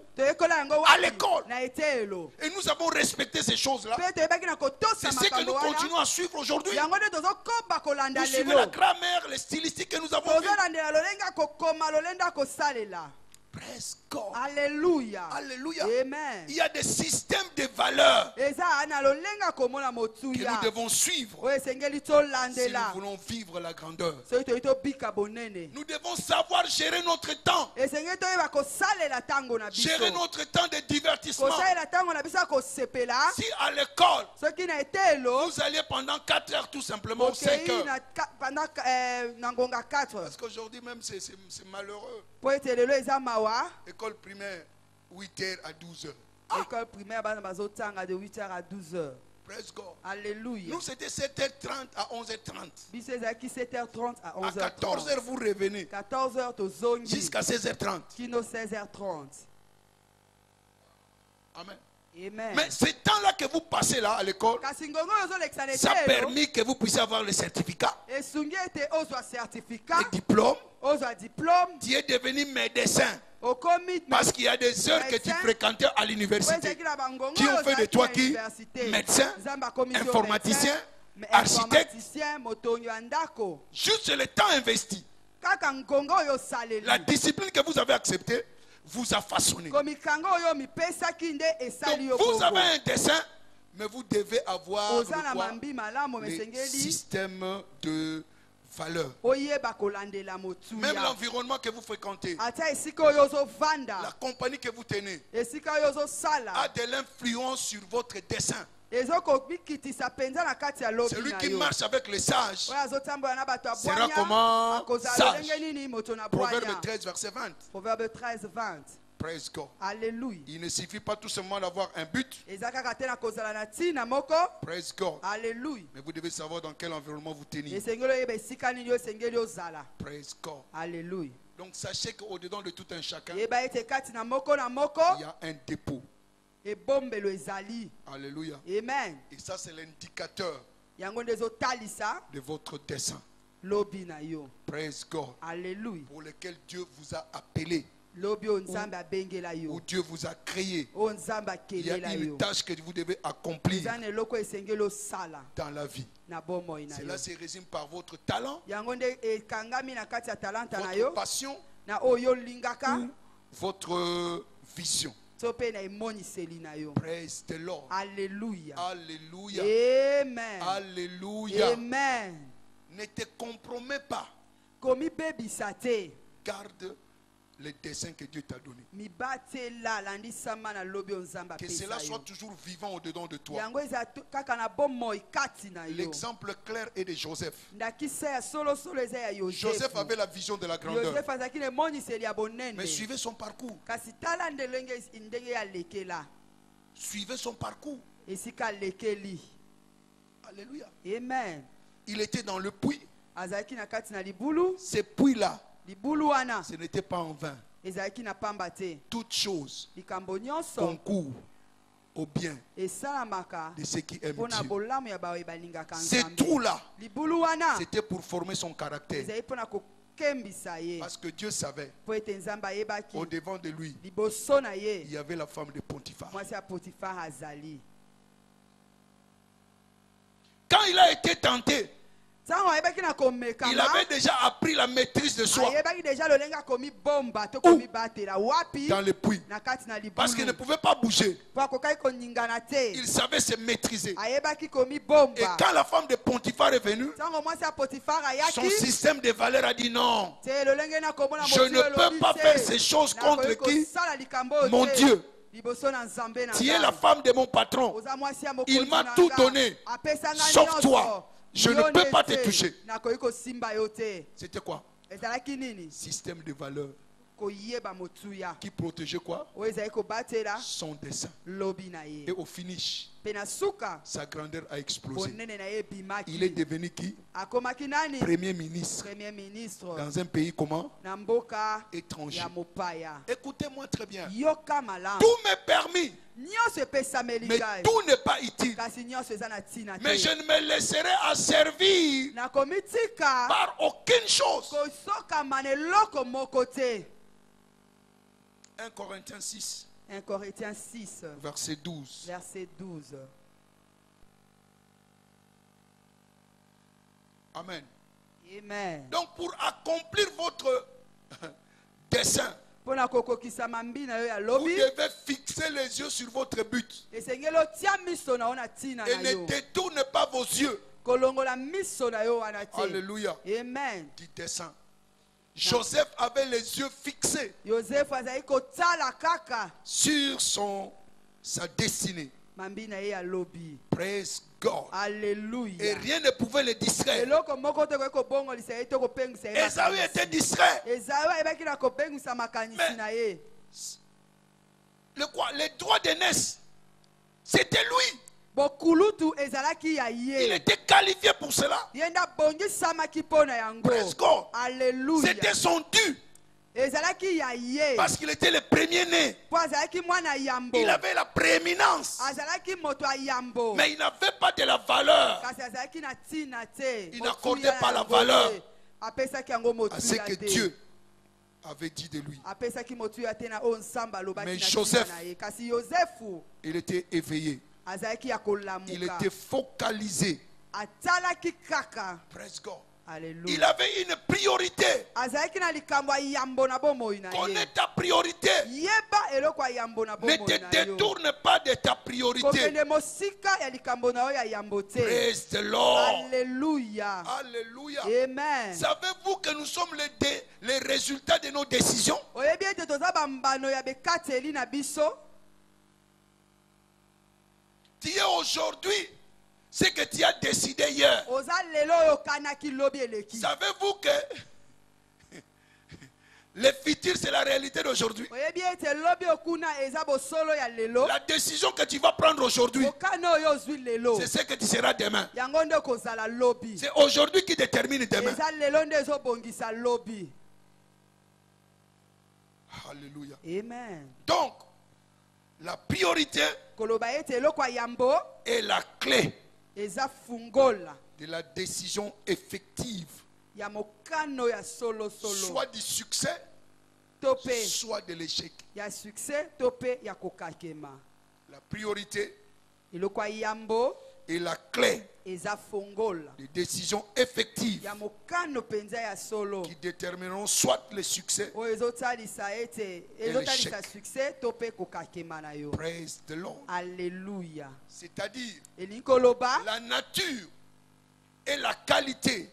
À l'école. Et nous avons respecté ces choses-là. C'est ce que nous continuons à suivre aujourd'hui. Nous suivons la grammaire, les stylistiques que nous avons vues. Praise God. Alléluia. Alléluia. Amen. Il y a des systèmes de valeurs que nous devons suivre si nous voulons vivre la grandeur. Nous devons savoir gérer notre temps. Gérer notre temps de divertissement. Si à l'école, vous alliez pendant 4 heures tout simplement, 5 heures. Parce qu'aujourd'hui même c'est malheureux. École primaire, 8h à 12h. École primaire, de 8h à 12h. Praise God. Alléluia. Nous, c'était 7h30 à 11h30. 7h30 à 11h30. À 14h, vous revenez. 14h, jusqu'à 16h30. Kino 16h30. Amen. Amen. Mais ce temps-là que vous passez là à l'école, ça a permis que vous puissiez avoir le certificat, le diplôme. Tu es devenu médecin. Parce qu'il y a des heures que tu fréquentais à l'université qui ont fait de toi qui? Médecin, informaticien, architecte. Juste le temps investi. La discipline que vous avez acceptée vous a façonné. Donc vous avez un dessin, mais vous devez avoir le système de valeur. Même l'environnement que vous fréquentez, la compagnie que vous tenez, a de l'influence sur votre dessin. Celui qui marche avec les sages sera comment sage. Proverbe 13, verset 20. Proverbe 13, 20. Praise God. Alléluia. Il ne suffit pas tout simplement d'avoir un but. Praise God. Alléluia. Mais vous devez savoir dans quel environnement vous tenez. Praise God. Alléluia. Donc sachez qu'au-dedans de tout un chacun, il y a un dépôt. Alléluia. Amen. Et ça c'est l'indicateur de votre dessein. Praise God. Alléluia. Pour lequel Dieu vous a appelé. Où Dieu vous a créé. Il y a une tâche que vous devez accomplir dans la vie. Cela se résume par votre talent, votre passion ou votre vision. Praise the Lord. Alléluia. Alléluia. Amen. Alléluia. Amen. Ne te compromets pas. Garde les dessins que Dieu t'a donnés. Que cela soit toujours vivant au-dedans de toi. L'exemple clair est de Joseph. Joseph avait la vision de la grandeur. Mais suivez son parcours. Suivez son parcours. Alléluia. Amen. Il était dans le puits. Ces puits-là, ce n'était pas en vain. Toute chose concourt au bien de ceux qui aiment Dieu. Ces trous-là, c'était pour former son caractère. Parce que Dieu savait, au devant de lui, il y avait la femme de Potiphar. Quand il a été tenté, il avait déjà appris la maîtrise de soi. Dans le puits. Parce qu'il ne pouvait pas bouger. Il savait se maîtriser. Et quand la femme de Potiphar est venue, son système de valeurs a dit non. Je ne peux pas faire ces choses contre qui? Mon Dieu. Tu es la femme de mon patron. Il m'a tout donné. Sauf toi. Je ne peux pas te toucher. C'était quoi? Système de valeurs qui protégeait quoi? Son dessein. Et au finish, sa grandeur a explosé. Il est devenu qui? Premier ministre. Dans un pays comment? Étranger. Écoutez-moi très bien. Tout m'est permis. Mais tout n'est pas utile. Mais je ne me laisserai asservir par aucune chose. 1 Corinthiens 6. 1 Corinthiens 6. Verset 12. Verset 12. Amen. Amen. Donc pour accomplir votre dessein, Vous devez fixer les yeux sur votre but. Et ne détournez pas vos yeux. Alléluia. Amen. Du dessein. Joseph avait les yeux fixés sur sa destinée. Praise God. Alléluia. Et rien ne pouvait le distraire. Ésaü était distrait. Mais les droits d'aînesse, c'était lui. Il était qualifié pour cela. Praise God. Alléluia. C'était son dû. Parce qu'il était le premier-né. Il avait la prééminence. Mais il n'avait pas de la valeur. Il n'accordait pas la valeur à ce que Dieu avait dit de lui. Mais Joseph, il était éveillé. Il était focalisé. Praise God. Alléluia. Il avait une priorité. Connais ta priorité. Ne te détourne pas de ta priorité. Praise the Lord. Alléluia. Alléluia. Amen. Savez-vous que nous sommes les résultats de nos décisions? Tu es aujourd'hui ce que tu as décidé hier. Savez-vous que le futur, c'est la réalité d'aujourd'hui? La décision que tu vas prendre aujourd'hui, c'est ce que tu seras demain. C'est aujourd'hui qui détermine demain. Alléluia. Amen. Donc, la priorité est la clé de la décision effective, soit du succès, soit de l'échec. La priorité est la clé des décisions effectives qui détermineront soit le succès et l'échec. Praise the Lord. Alléluia. C'est-à-dire la nature et la qualité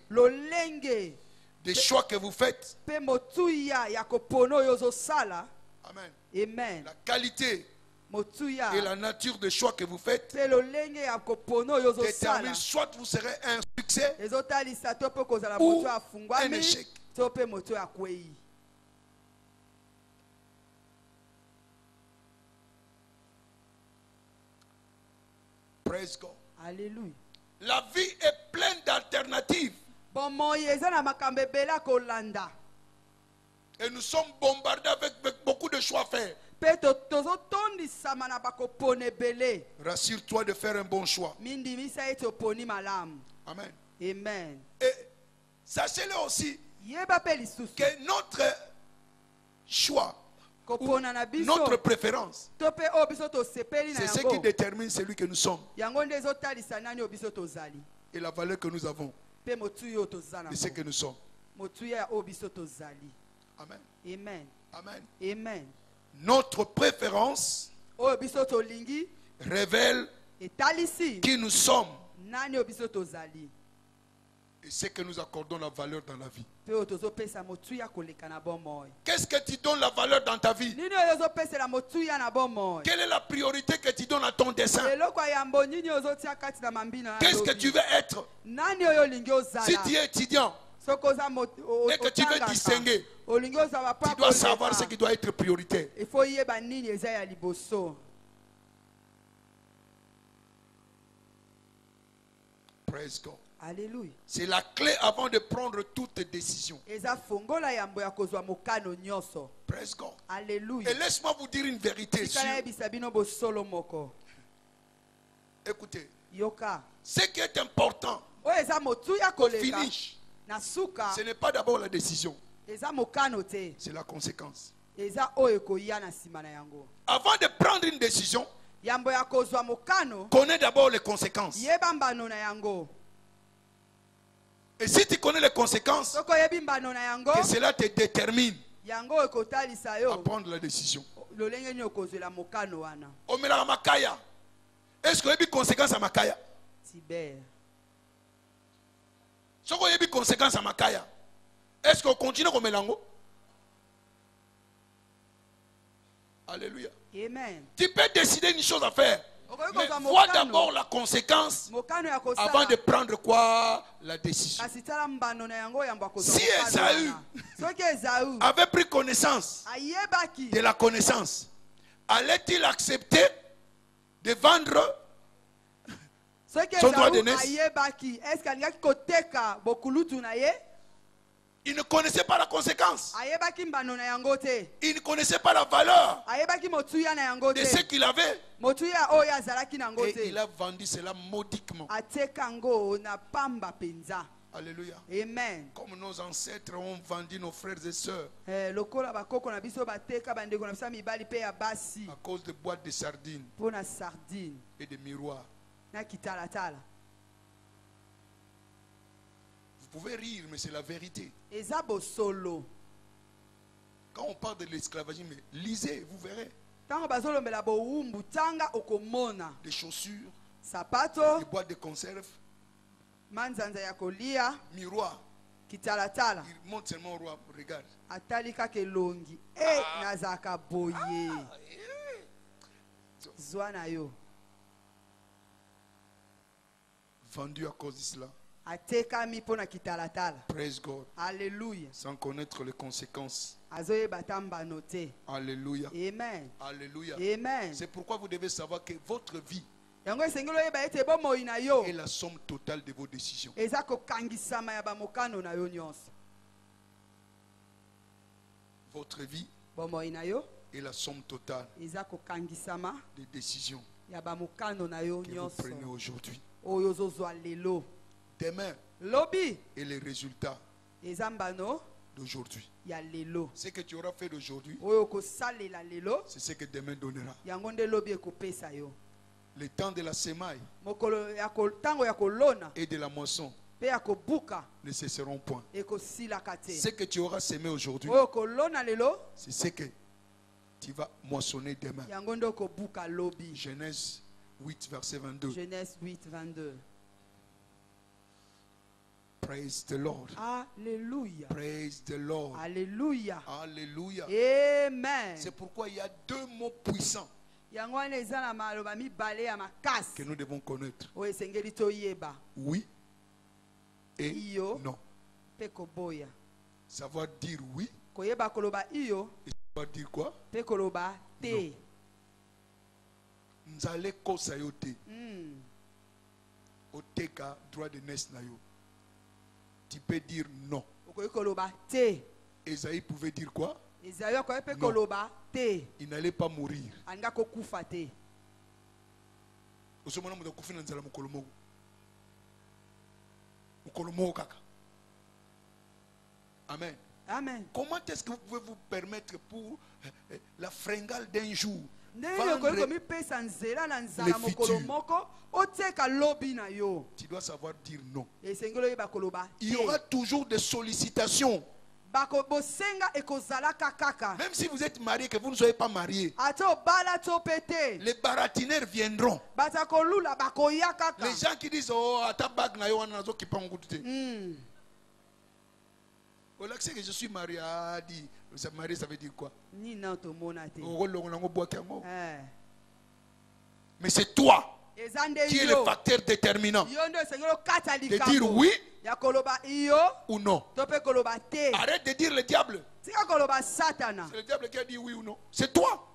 des choix que vous faites. Amen. Amen. La qualité et la nature des choix que vous faites détermine soit vous serez un succès ou un échec. Praise God. Alléluia. La vie est pleine d'alternatives. Et nous sommes bombardés avec beaucoup de choix à faire. Rassure-toi de faire un bon choix. Amen. Amen. Et sachez-le aussi que notre choix, notre préférence, c'est ce qui détermine celui que nous sommes et la valeur que nous avons et ce que nous sommes. Amen. Amen. Amen. Amen. Notre préférence révèle qui nous sommes et ce que nous accordons la valeur dans la vie. Qu'est-ce que tu donnes la valeur dans ta vie? Quelle est la priorité que tu donnes à ton dessein? Qu'est-ce que tu veux être? Si tu es étudiant et que tu veux distinguer, tu dois savoir ce qui doit être prioritaire. Praise God. Alléluia. C'est la clé avant de prendre toute décision. Praise God. Alléluia. Et laisse-moi vous dire une vérité. Écoutez. Ce qui est important au finish, ce n'est pas d'abord la décision. C'est la conséquence. Avant de prendre une décision, connais d'abord les conséquences. Et si tu connais les conséquences, que cela te détermine à prendre la décision. Omela makaya. Est-ce qu'il y a des conséquences à makaya? Tibère. Si il y a des conséquences à makaya, est-ce qu'on continue comme melango? Alléluia. Amen. Tu peux décider une chose à faire. Mais vois d'abord la conséquence avant de prendre quoi? La décision. Si Esaü avait pris connaissance de la connaissance, allait-il accepter de vendre son droit d'aînesse? Il ne connaissait pas la conséquence. Il ne connaissait pas la valeur de ce qu'il avait. Et il a vendu cela maudiquement. Alléluia. Amen. Comme nos ancêtres ont vendu nos frères et sœurs à cause de boîtes de sardines et de miroirs. Vous pouvez rire, mais c'est la vérité. Quand on parle de l'esclavagisme, lisez, vous verrez. Des chaussures, des boîtes de conserve, miroir. Il montre seulement au roi, regarde. Vendu à cause de cela. Praise God. Alléluia. Sans connaître les conséquences. Alléluia. Amen. Alléluia. Amen. C'est pourquoi vous devez savoir que votre vie est la somme totale de vos décisions. Votre vie est la somme totale des décisions que vous prenez aujourd'hui. Demain et les résultats d'aujourd'hui. Ce que tu auras fait d'aujourd'hui, c'est ce que demain donnera. Le temps de la semaille et de la moisson ne cesseront point. Ce que tu auras semé aujourd'hui, c'est ce que tu vas moissonner demain. Genèse 8, verset 22. Genèse 8, 22. Praise the Lord. Alléluia. Praise the Lord. Alléluia. Alléluia. Amen. C'est pourquoi il y a deux mots puissants que nous devons connaître. Oui et non. Savoir dire oui et savoir dire quoi? Non. Nzale kosa yo te. Oteka droit de naissance na yo. Tu peux dire non. Esaïe pouvait dire quoi? Non. Il n'allait pas mourir. Amen. Amen. Comment est-ce que vous pouvez vous permettre pour la fringale d'un jour tu dois savoir dire non. Il y aura toujours des sollicitations. Même si vous êtes marié, que vous ne soyez pas marié, les baratineurs viendront. Les gens qui disent oh, que je suis marié, marié ça veut dire quoi? Mais c'est toi qui es le facteur déterminant de dire oui ou non. Arrête de dire le diable. C'est le diable qui a dit oui ou non. C'est toi.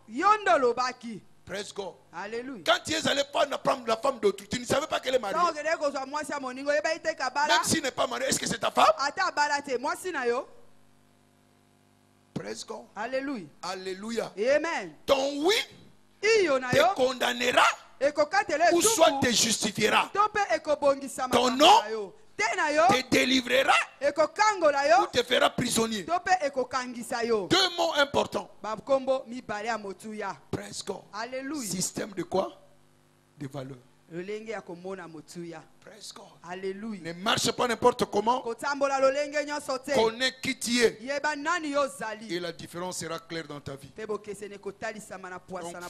Praise God. Alléluia. Quand tu es allé prendre la femme d'autrui, tu ne savais pas qu'elle est mariée. Même s'il n'est pas marié, est-ce que c'est ta femme? Praise God. Alléluia. Alléluia. Amen. Ton oui te condamnera ou soit te justifiera. Ton non te délivrera ou te fera prisonnier. Deux mots importants. Praise God. Alléluia. Système de quoi? De valeur. Praise God. Alléluia. Ne marche pas n'importe comment. Connais qui tu es. Et la différence sera claire dans ta vie. Donc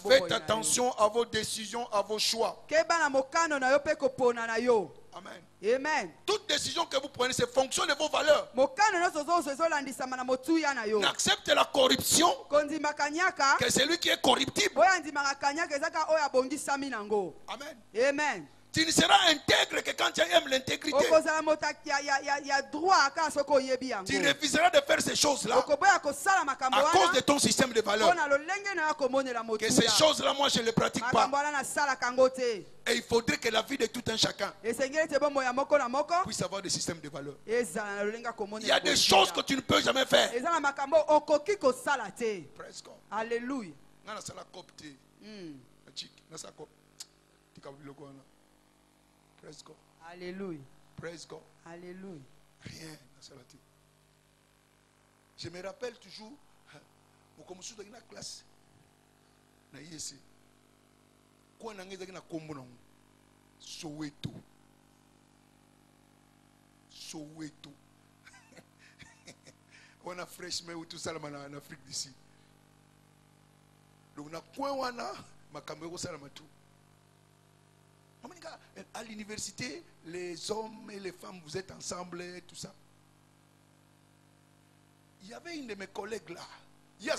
faites attention à vos décisions, à vos choix. Amen. Amen. Toute décision que vous prenez, c'est fonction de vos valeurs. N'acceptez la corruption que celui qui est corruptible. Amen. Amen. Tu ne seras intègre que quand tu aimes l'intégrité. Tu refuseras de faire ces choses-là à cause de ton système de valeurs. Que ces choses-là, moi, je ne les pratique pas. Et il faudrait que la vie de tout un chacun puisse avoir des systèmes de valeurs. Il y a des choses que tu ne peux jamais faire. Praise God. Alléluia. Praise God. Alléluia. Praise God. Alléluia. Rien. Je me rappelle toujours, comme je suis dans la classe, na ici, quand on est dans Kombo, Soweto. Soweto. On a freshman ou tout ça en Afrique d'ici. Donc, on a ma caméra tout. À l'université, les hommes et les femmes, vous êtes ensemble et tout ça. Il y avait une de mes collègues là. Il y a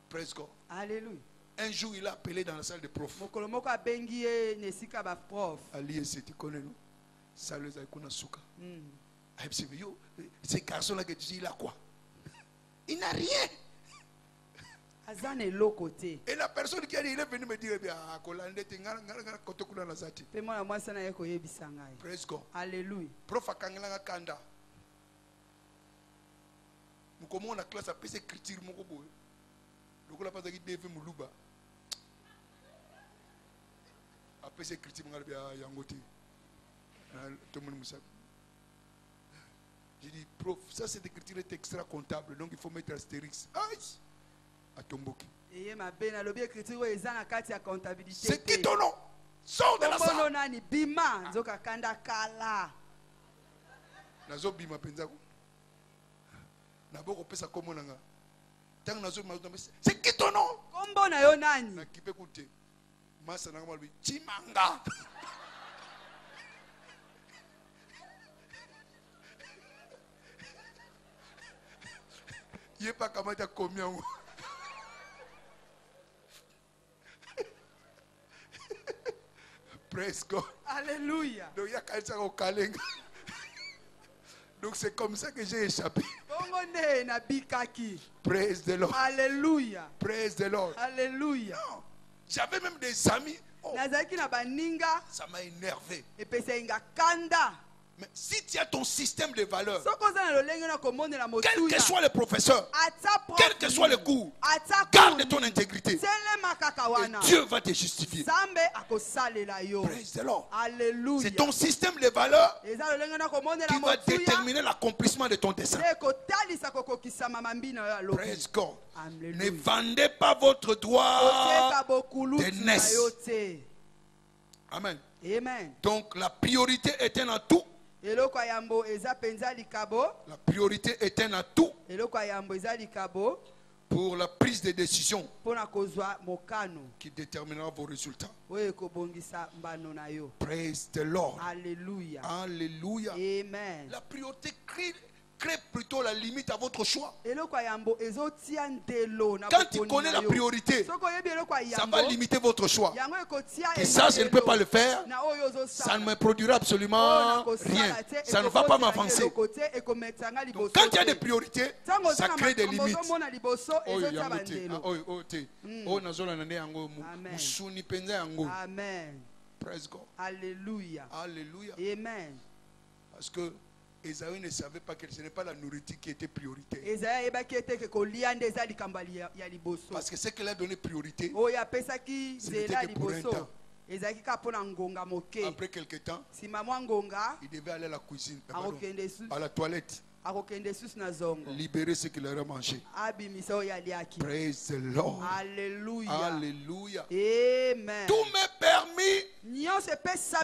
Praise God. Alléluia. Un jour, il a appelé dans la salle de prof. Ali, tu connais, non? Salut, Zaïkounasuka. Ce garçon-là que tu dis, il a quoi? Il n'a rien. Et la personne qui a dit, il est venu me dire, praise God. Alléluia. Prof a kangela kanda. Nous commençons la classe à passer écriture. Donc on a pas de défi muluba. Après ces critiques, on a bien yangoté. Tout le monde me sait. J'ai dit, prof, ça c'est des critiques extra comptables, donc il faut mettre astérix. Aïe! À Tomboki. C'est qui ton nom? Sors de la salle. Bima, Zoka Kanda Kala. Nazo Bima Penzako. Naboko pesa comme nanga. Tant nazo ma c'est qui ton nom? Kombo na yo nani? Na kipe koute. Masa nanga malbi Chimanga. Il n'est pas comment tu as combien. Praise God. Alléluia. Donc il y a quelqu'un au Kalenga. Donc c'est comme ça que j'ai échappé. Praise the Lord. Alléluia. Praise the Lord. Alléluia. Non. J'avais même des amis. Oh, ça m'a énervé. Mais si tu as ton système de valeurs, quel que soit le professeur, quel que soit le cours, garde ton intégrité. Et Dieu va te justifier. Praise the Lord. C'est ton système de valeurs qui va déterminer l'accomplissement de ton dessein. Praise God. Ne vendez pas votre droit de naissance. Amen. Amen. Donc la priorité est un atout. La priorité est un atout pour la prise de décision qui déterminera vos résultats. Praise the Lord. Alléluia. Alléluia. Amen. La priorité crée plutôt la limite à votre choix. Quand tu connais la priorité, ça va limiter votre choix. Et ça, je ne peux pas le faire. Ça ne me produira absolument rien. Ça ne va pas m'avancer. Donc, quand il y a des priorités, ça crée des limites. Amen. Praise God. Alléluia. Alléluia. Amen. Parce que Esaü ne savait pas que ce n'est pas la nourriture qui était prioritaire. Parce que ce qu'elle a donné priorité, ce n'était que pour un temps. Après quelques temps, il devait aller à la cuisine, à la toilette, libérer ce qu'il aurait mangé. Praise the Lord. Alléluia. Alléluia. Amen. Tout m'est permis,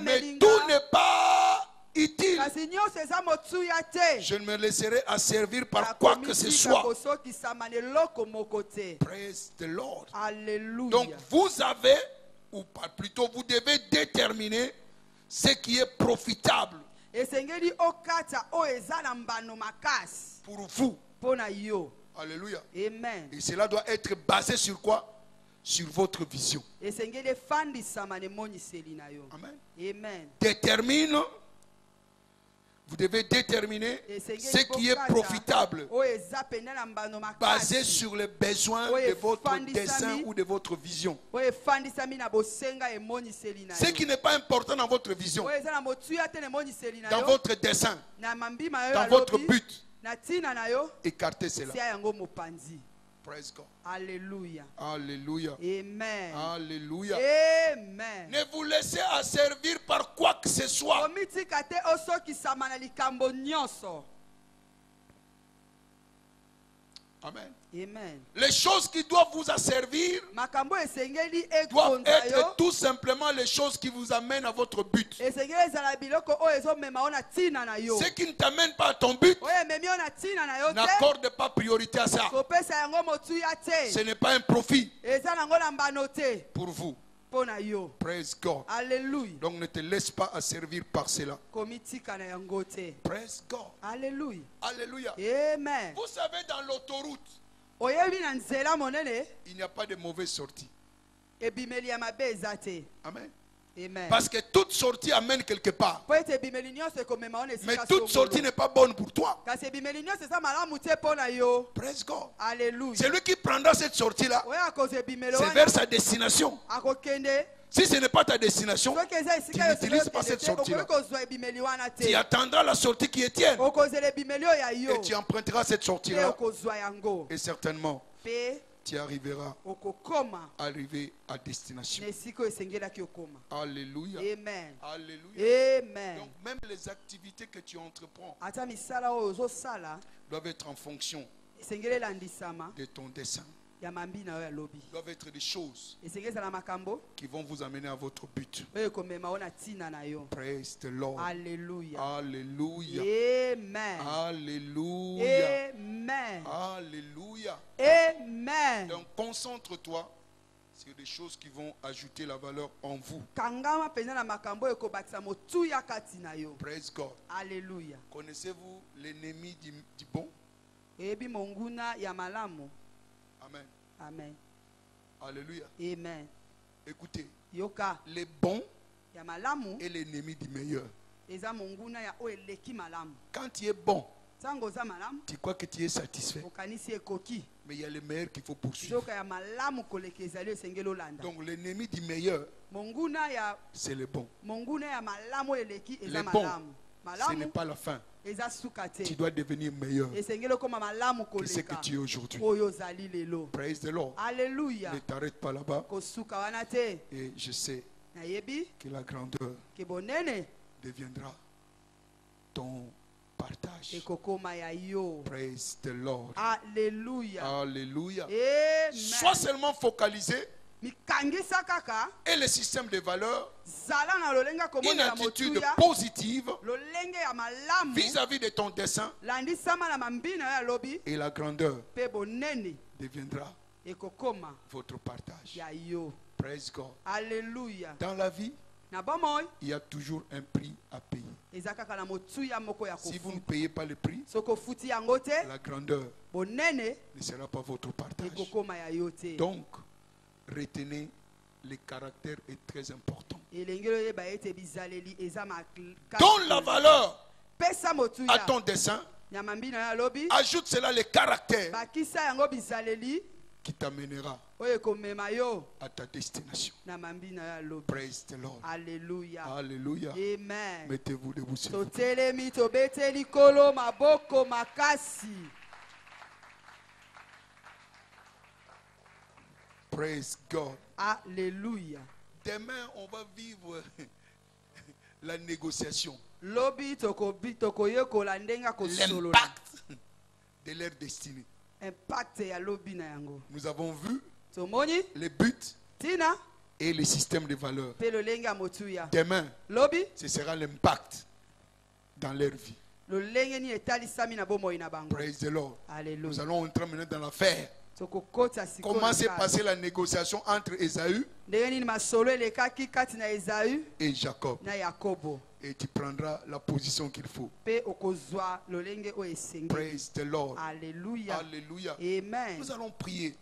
mais tout n'est pas utile. Je ne me laisserai asservir par quoi que ce soit. Praise the Lord. Alléluia. Donc vous avez, ou pas plutôt vous devez déterminer ce qui est profitable pour vous. Alléluia. Amen. Et cela doit être basé sur quoi? Sur votre vision. Amen. Détermine. Vous devez déterminer ce qui est profitable, basé sur les besoins de votre dessein ou de votre vision. Ce qui n'est pas important dans votre vision, dans votre dessein, dans votre but, écartez cela. Praise God. Alléluia. Alléluia. Amen. Alléluia. Amen. Ne vous laissez asservir par quoi que ce soit. Amen. Amen. Les choses qui doivent vous asservir doivent être tout simplement les choses qui vous amènent à votre but. Ce qui ne t'amène pas à ton but, n'accorde pas priorité à ça. Ce n'est pas un profit pour vous. Praise God. Alléluia. Donc ne te laisse pas asservir par cela. Praise God. Alléluia. Alléluia. Amen. Vous savez, dans l'autoroute, il n'y a pas de mauvaise sortie. Amen. Amen. Parce que toute sortie amène quelque part. Mais toute sortie n'est pas bonne pour toi. Praise God. Alléluia. Celui qui prendra cette sortie-là, c'est vers sa destination. Si ce n'est pas ta destination, tu n'utilises pas cette sortie-là. Tu attendras la sortie qui est tienne. Et tu emprunteras cette sortie-là. Et certainement, tu arriveras à destination. Alléluia. Amen. Alléluia. Amen. Donc même les activités que tu entreprends doivent être en fonction de ton dessein. Doivent être des choses qui vont vous amener à votre but. Praise the Lord. Alléluia. Alléluia. Amen. Alléluia. Amen. Alléluia. Amen. Donc concentre-toi sur des choses qui vont ajouter la valeur en vous. Praise God. Alléluia. Connaissez-vous l'ennemi du bon? Amen. Amen. Alléluia. Amen. Écoutez, Yoka. les bons Yamalamu est l'ennemi du meilleur. Eza monguna ya eleki malamu. Quand tu es bon, Sango za malamu, tu crois que tu es satisfait. okanisi ekoki. Mais il y a le meilleur qu'il faut poursuivre. Zoka ya malamu kolekezali esengelo landa. Donc l'ennemi du meilleur, Monguna ya c'est le bon. monguna ya malamu eleki eza Le bon, malamu. ce n'est pas la fin. Eza sukate. Tu dois devenir meilleur Esengelo koma malamu que ce que koleka. tu es aujourd'hui. Oyo zali lelo. Praise the Lord. Alléluia. Ne t'arrête pas là-bas. Kosuka wana te. Et je sais Nayebi que la grandeur ke bonene deviendra ton partage. ekokoma ya yo. Praise the Lord. Alléluia. Alléluia. Amen. Sois seulement focalisé Mikangisa kaka et le système de valeurs, zala na lolenga une komona attitude motuya positive lolenge ya malamu vis-à-vis de ton dessein, landisama na mambina ya lobi et la grandeur pe bonene deviendra ekokoma votre partage. ya yo. Praise God. Alléluia. Dans la vie, Na bomoy il y a toujours un prix à payer. eza kaka na motuya moko ya Si vous ne kofuta. payez pas le prix, Soko futi yango te la grandeur bonene ne sera pas votre partage. ekokoma ya yo te. Donc, retenez, le caractère est très important. Elengelo yeba ete bizaleli eza Donne la valeur pesa à motuya ton dessein. ya mambina ya lobi Ajoute cela le caractère bakisa yango bizaleli qui t'amènera à ta destination. Praise the Lord. Alléluia. Alléluia. Amen. Mettez-vous debout. Praise God. Alléluia. Demain, on va vivre la négociation. L'impact de leur destinée. Impact ya lobi na yango. Nous avons vu tomoni les buts tina et le système de valeurs. Pe lo lenga motuya. Demain, lobi ce sera l'impact dans leur vie. Lo lenga ni etalisami na bomoi na bango. Praise the Lord. Alléluia. Nous allons entrer maintenant dans l'affaire. Comment s'est passée la négociation entre Ésaü et Jacob? Et tu prendras la position qu'il faut. Praise the Lord. Alléluia. Alléluia. Amen. Nous allons prier.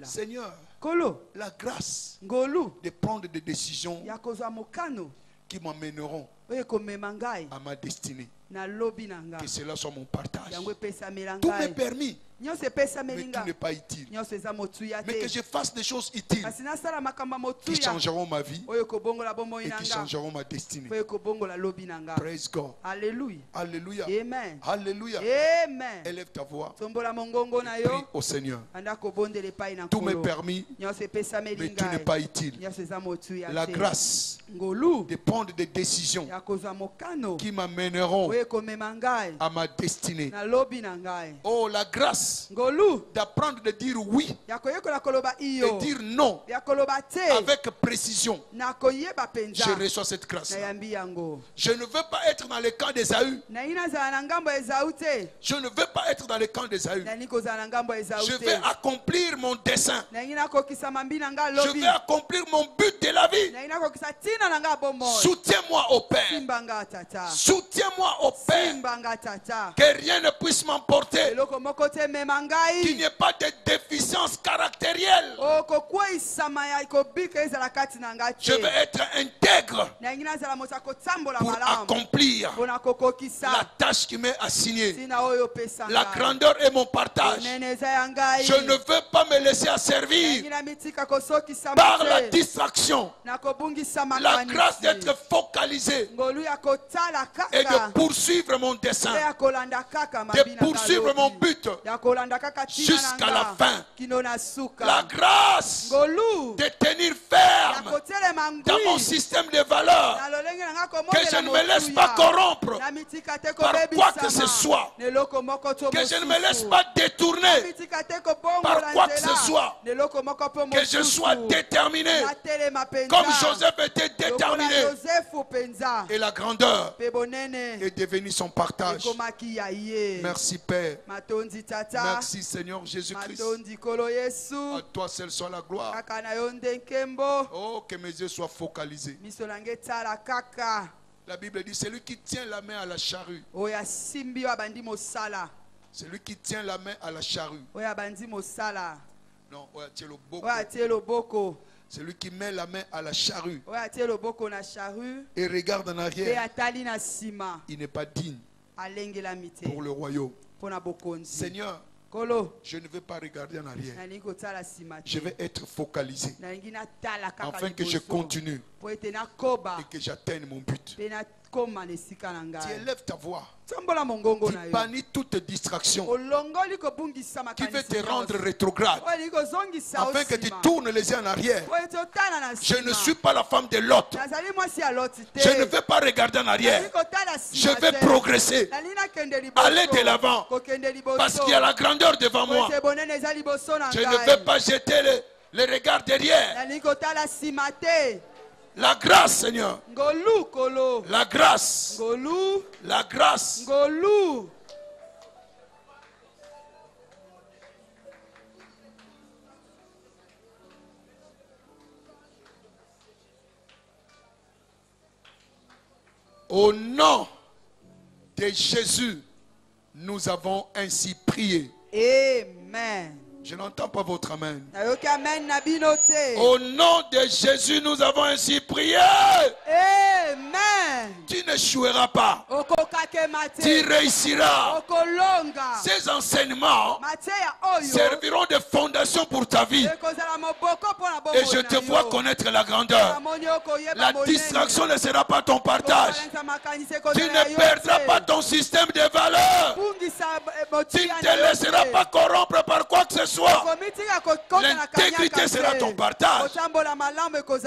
Seigneur, la grâce de prendre des décisions qui m'emmèneront à ma destinée. Que cela soit mon partage. Tout m'est permis, mais tout n'est pas utile. Mais que je fasse des choses utiles qui changeront ma vie et qui changeront ma destinée. Praise God. Alléluia. Alléluia. Amen. Alléluia. Amen. Élève ta voix et prie prie au Seigneur. Tout m'est permis, mais tout n'est pas utile. La grâce de prendre des décisions qui m'amèneront à ma destinée. Oh, la grâce d'apprendre de dire oui et dire non avec précision. Je reçois cette grâce. Je ne veux pas être dans le camp d'Ésaü. Je ne veux pas être dans le camp d'Ésaü. Je vais accomplir mon dessein. Je vais accomplir mon but de la vie. Soutiens-moi au Père. Soutiens-moi au Père. Que rien ne puisse m'emporter. Qu'il n'y ait pas de déficience caractérielle. Je vais être intègre pour accomplir la tâche qui m'est assignée. La grandeur est mon partage. Je ne veux pas me laisser asservir par la distraction. La grâce d'être focalisé et de poursuivre mon dessein, de poursuivre mon but jusqu'à la fin. La grâce de tenir ferme dans mon système de valeurs, que je ne me laisse pas corrompre par quoi que ce soit, que je ne me laisse pas détourner par quoi que ce soit, que je sois déterminé comme Joseph était déterminé, et la grandeur est devenue son partage. Merci Père. Merci Seigneur Jésus-Christ. À toi seul soit la gloire. Oh, que mes yeux soient focalisés. La Bible dit, celui qui tient la main à la charrue. Celui qui tient la main à la charrue. Non, celui qui met la main à la charrue et regarde en arrière, il n'est pas digne pour le royaume. Seigneur, je ne veux pas regarder en arrière. Je vais être focalisé afin que je continue et que j'atteigne mon but. Tu élèves ta voix. Tu bannis toute distraction qui veut te rendre rétrograde afin que tu tournes les yeux en arrière. Je ne suis pas la femme de Lot. Je ne vais pas regarder en arrière. Je vais progresser, aller de l'avant parce qu'il y a la grandeur devant moi. Je ne vais pas jeter le regard derrière. La grâce, Seigneur. La grâce. La grâce. Au nom de Jésus, nous avons ainsi prié. Amen. Je n'entends pas votre amen. Au nom de Jésus, nous avons ainsi prié. Amen. Tu Tu n'échoueras pas. Tu réussiras. Ces enseignements serviront de fondation pour ta vie. Et je te vois connaître la grandeur. La distraction ne sera pas ton partage. Tu ne perdras pas ton système de valeurs. Tu ne te laisseras pas corrompre par quoi que ce soit. L'intégrité sera ton partage.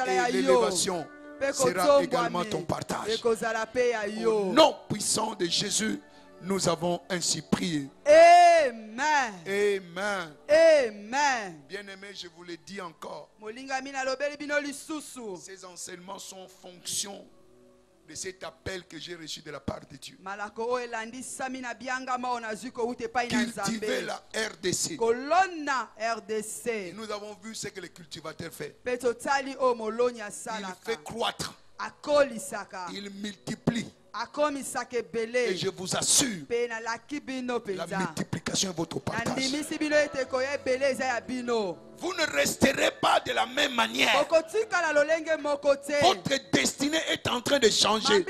Et l'élévation sera également ton partage. Au nom puissant de Jésus, nous avons ainsi prié. Amen. Amen. Amen. Bien-aimés, je vous le dis encore. Ces enseignements sont en fonction de cet appel que j'ai reçu de la part de Dieu. Cultiver la RDC. Et nous avons vu ce que le cultivateur fait. Il fait croître. Il multiplie. Et je vous assure, la multiplication est votre partage. Vous ne resterez pas de la même manière. Votre destinée est en train de changer.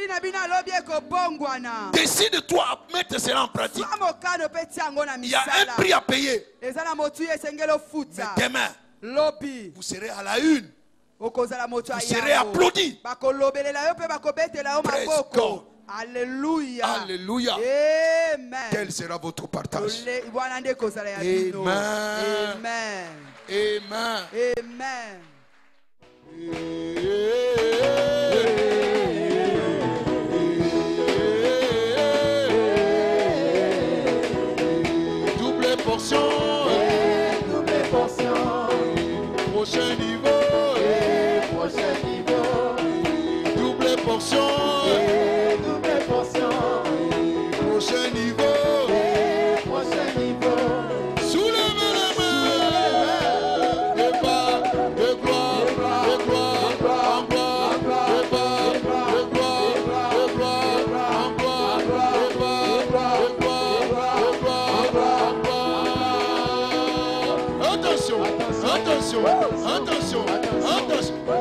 Décide-toi à mettre cela en pratique. Il y a un prix à payer. Mais demain, vous serez à la une. Vous serez applaudi. Praise God. Alléluia. Alléluia. Amen. Quel sera votre partage? Amen. Amen. Amen. Amen. Double portion. Double portion. Prochain niveau. Prochain niveau. Double portion. Prochain niveau. Prochain niveau. Soulevez les mains. De bas, de gloire, de gloire, en gloire, de bas, de gloire, de gloire, en gloire, de bas, de gloire, de gloire, en gloire. Attention, attention, attention, attention.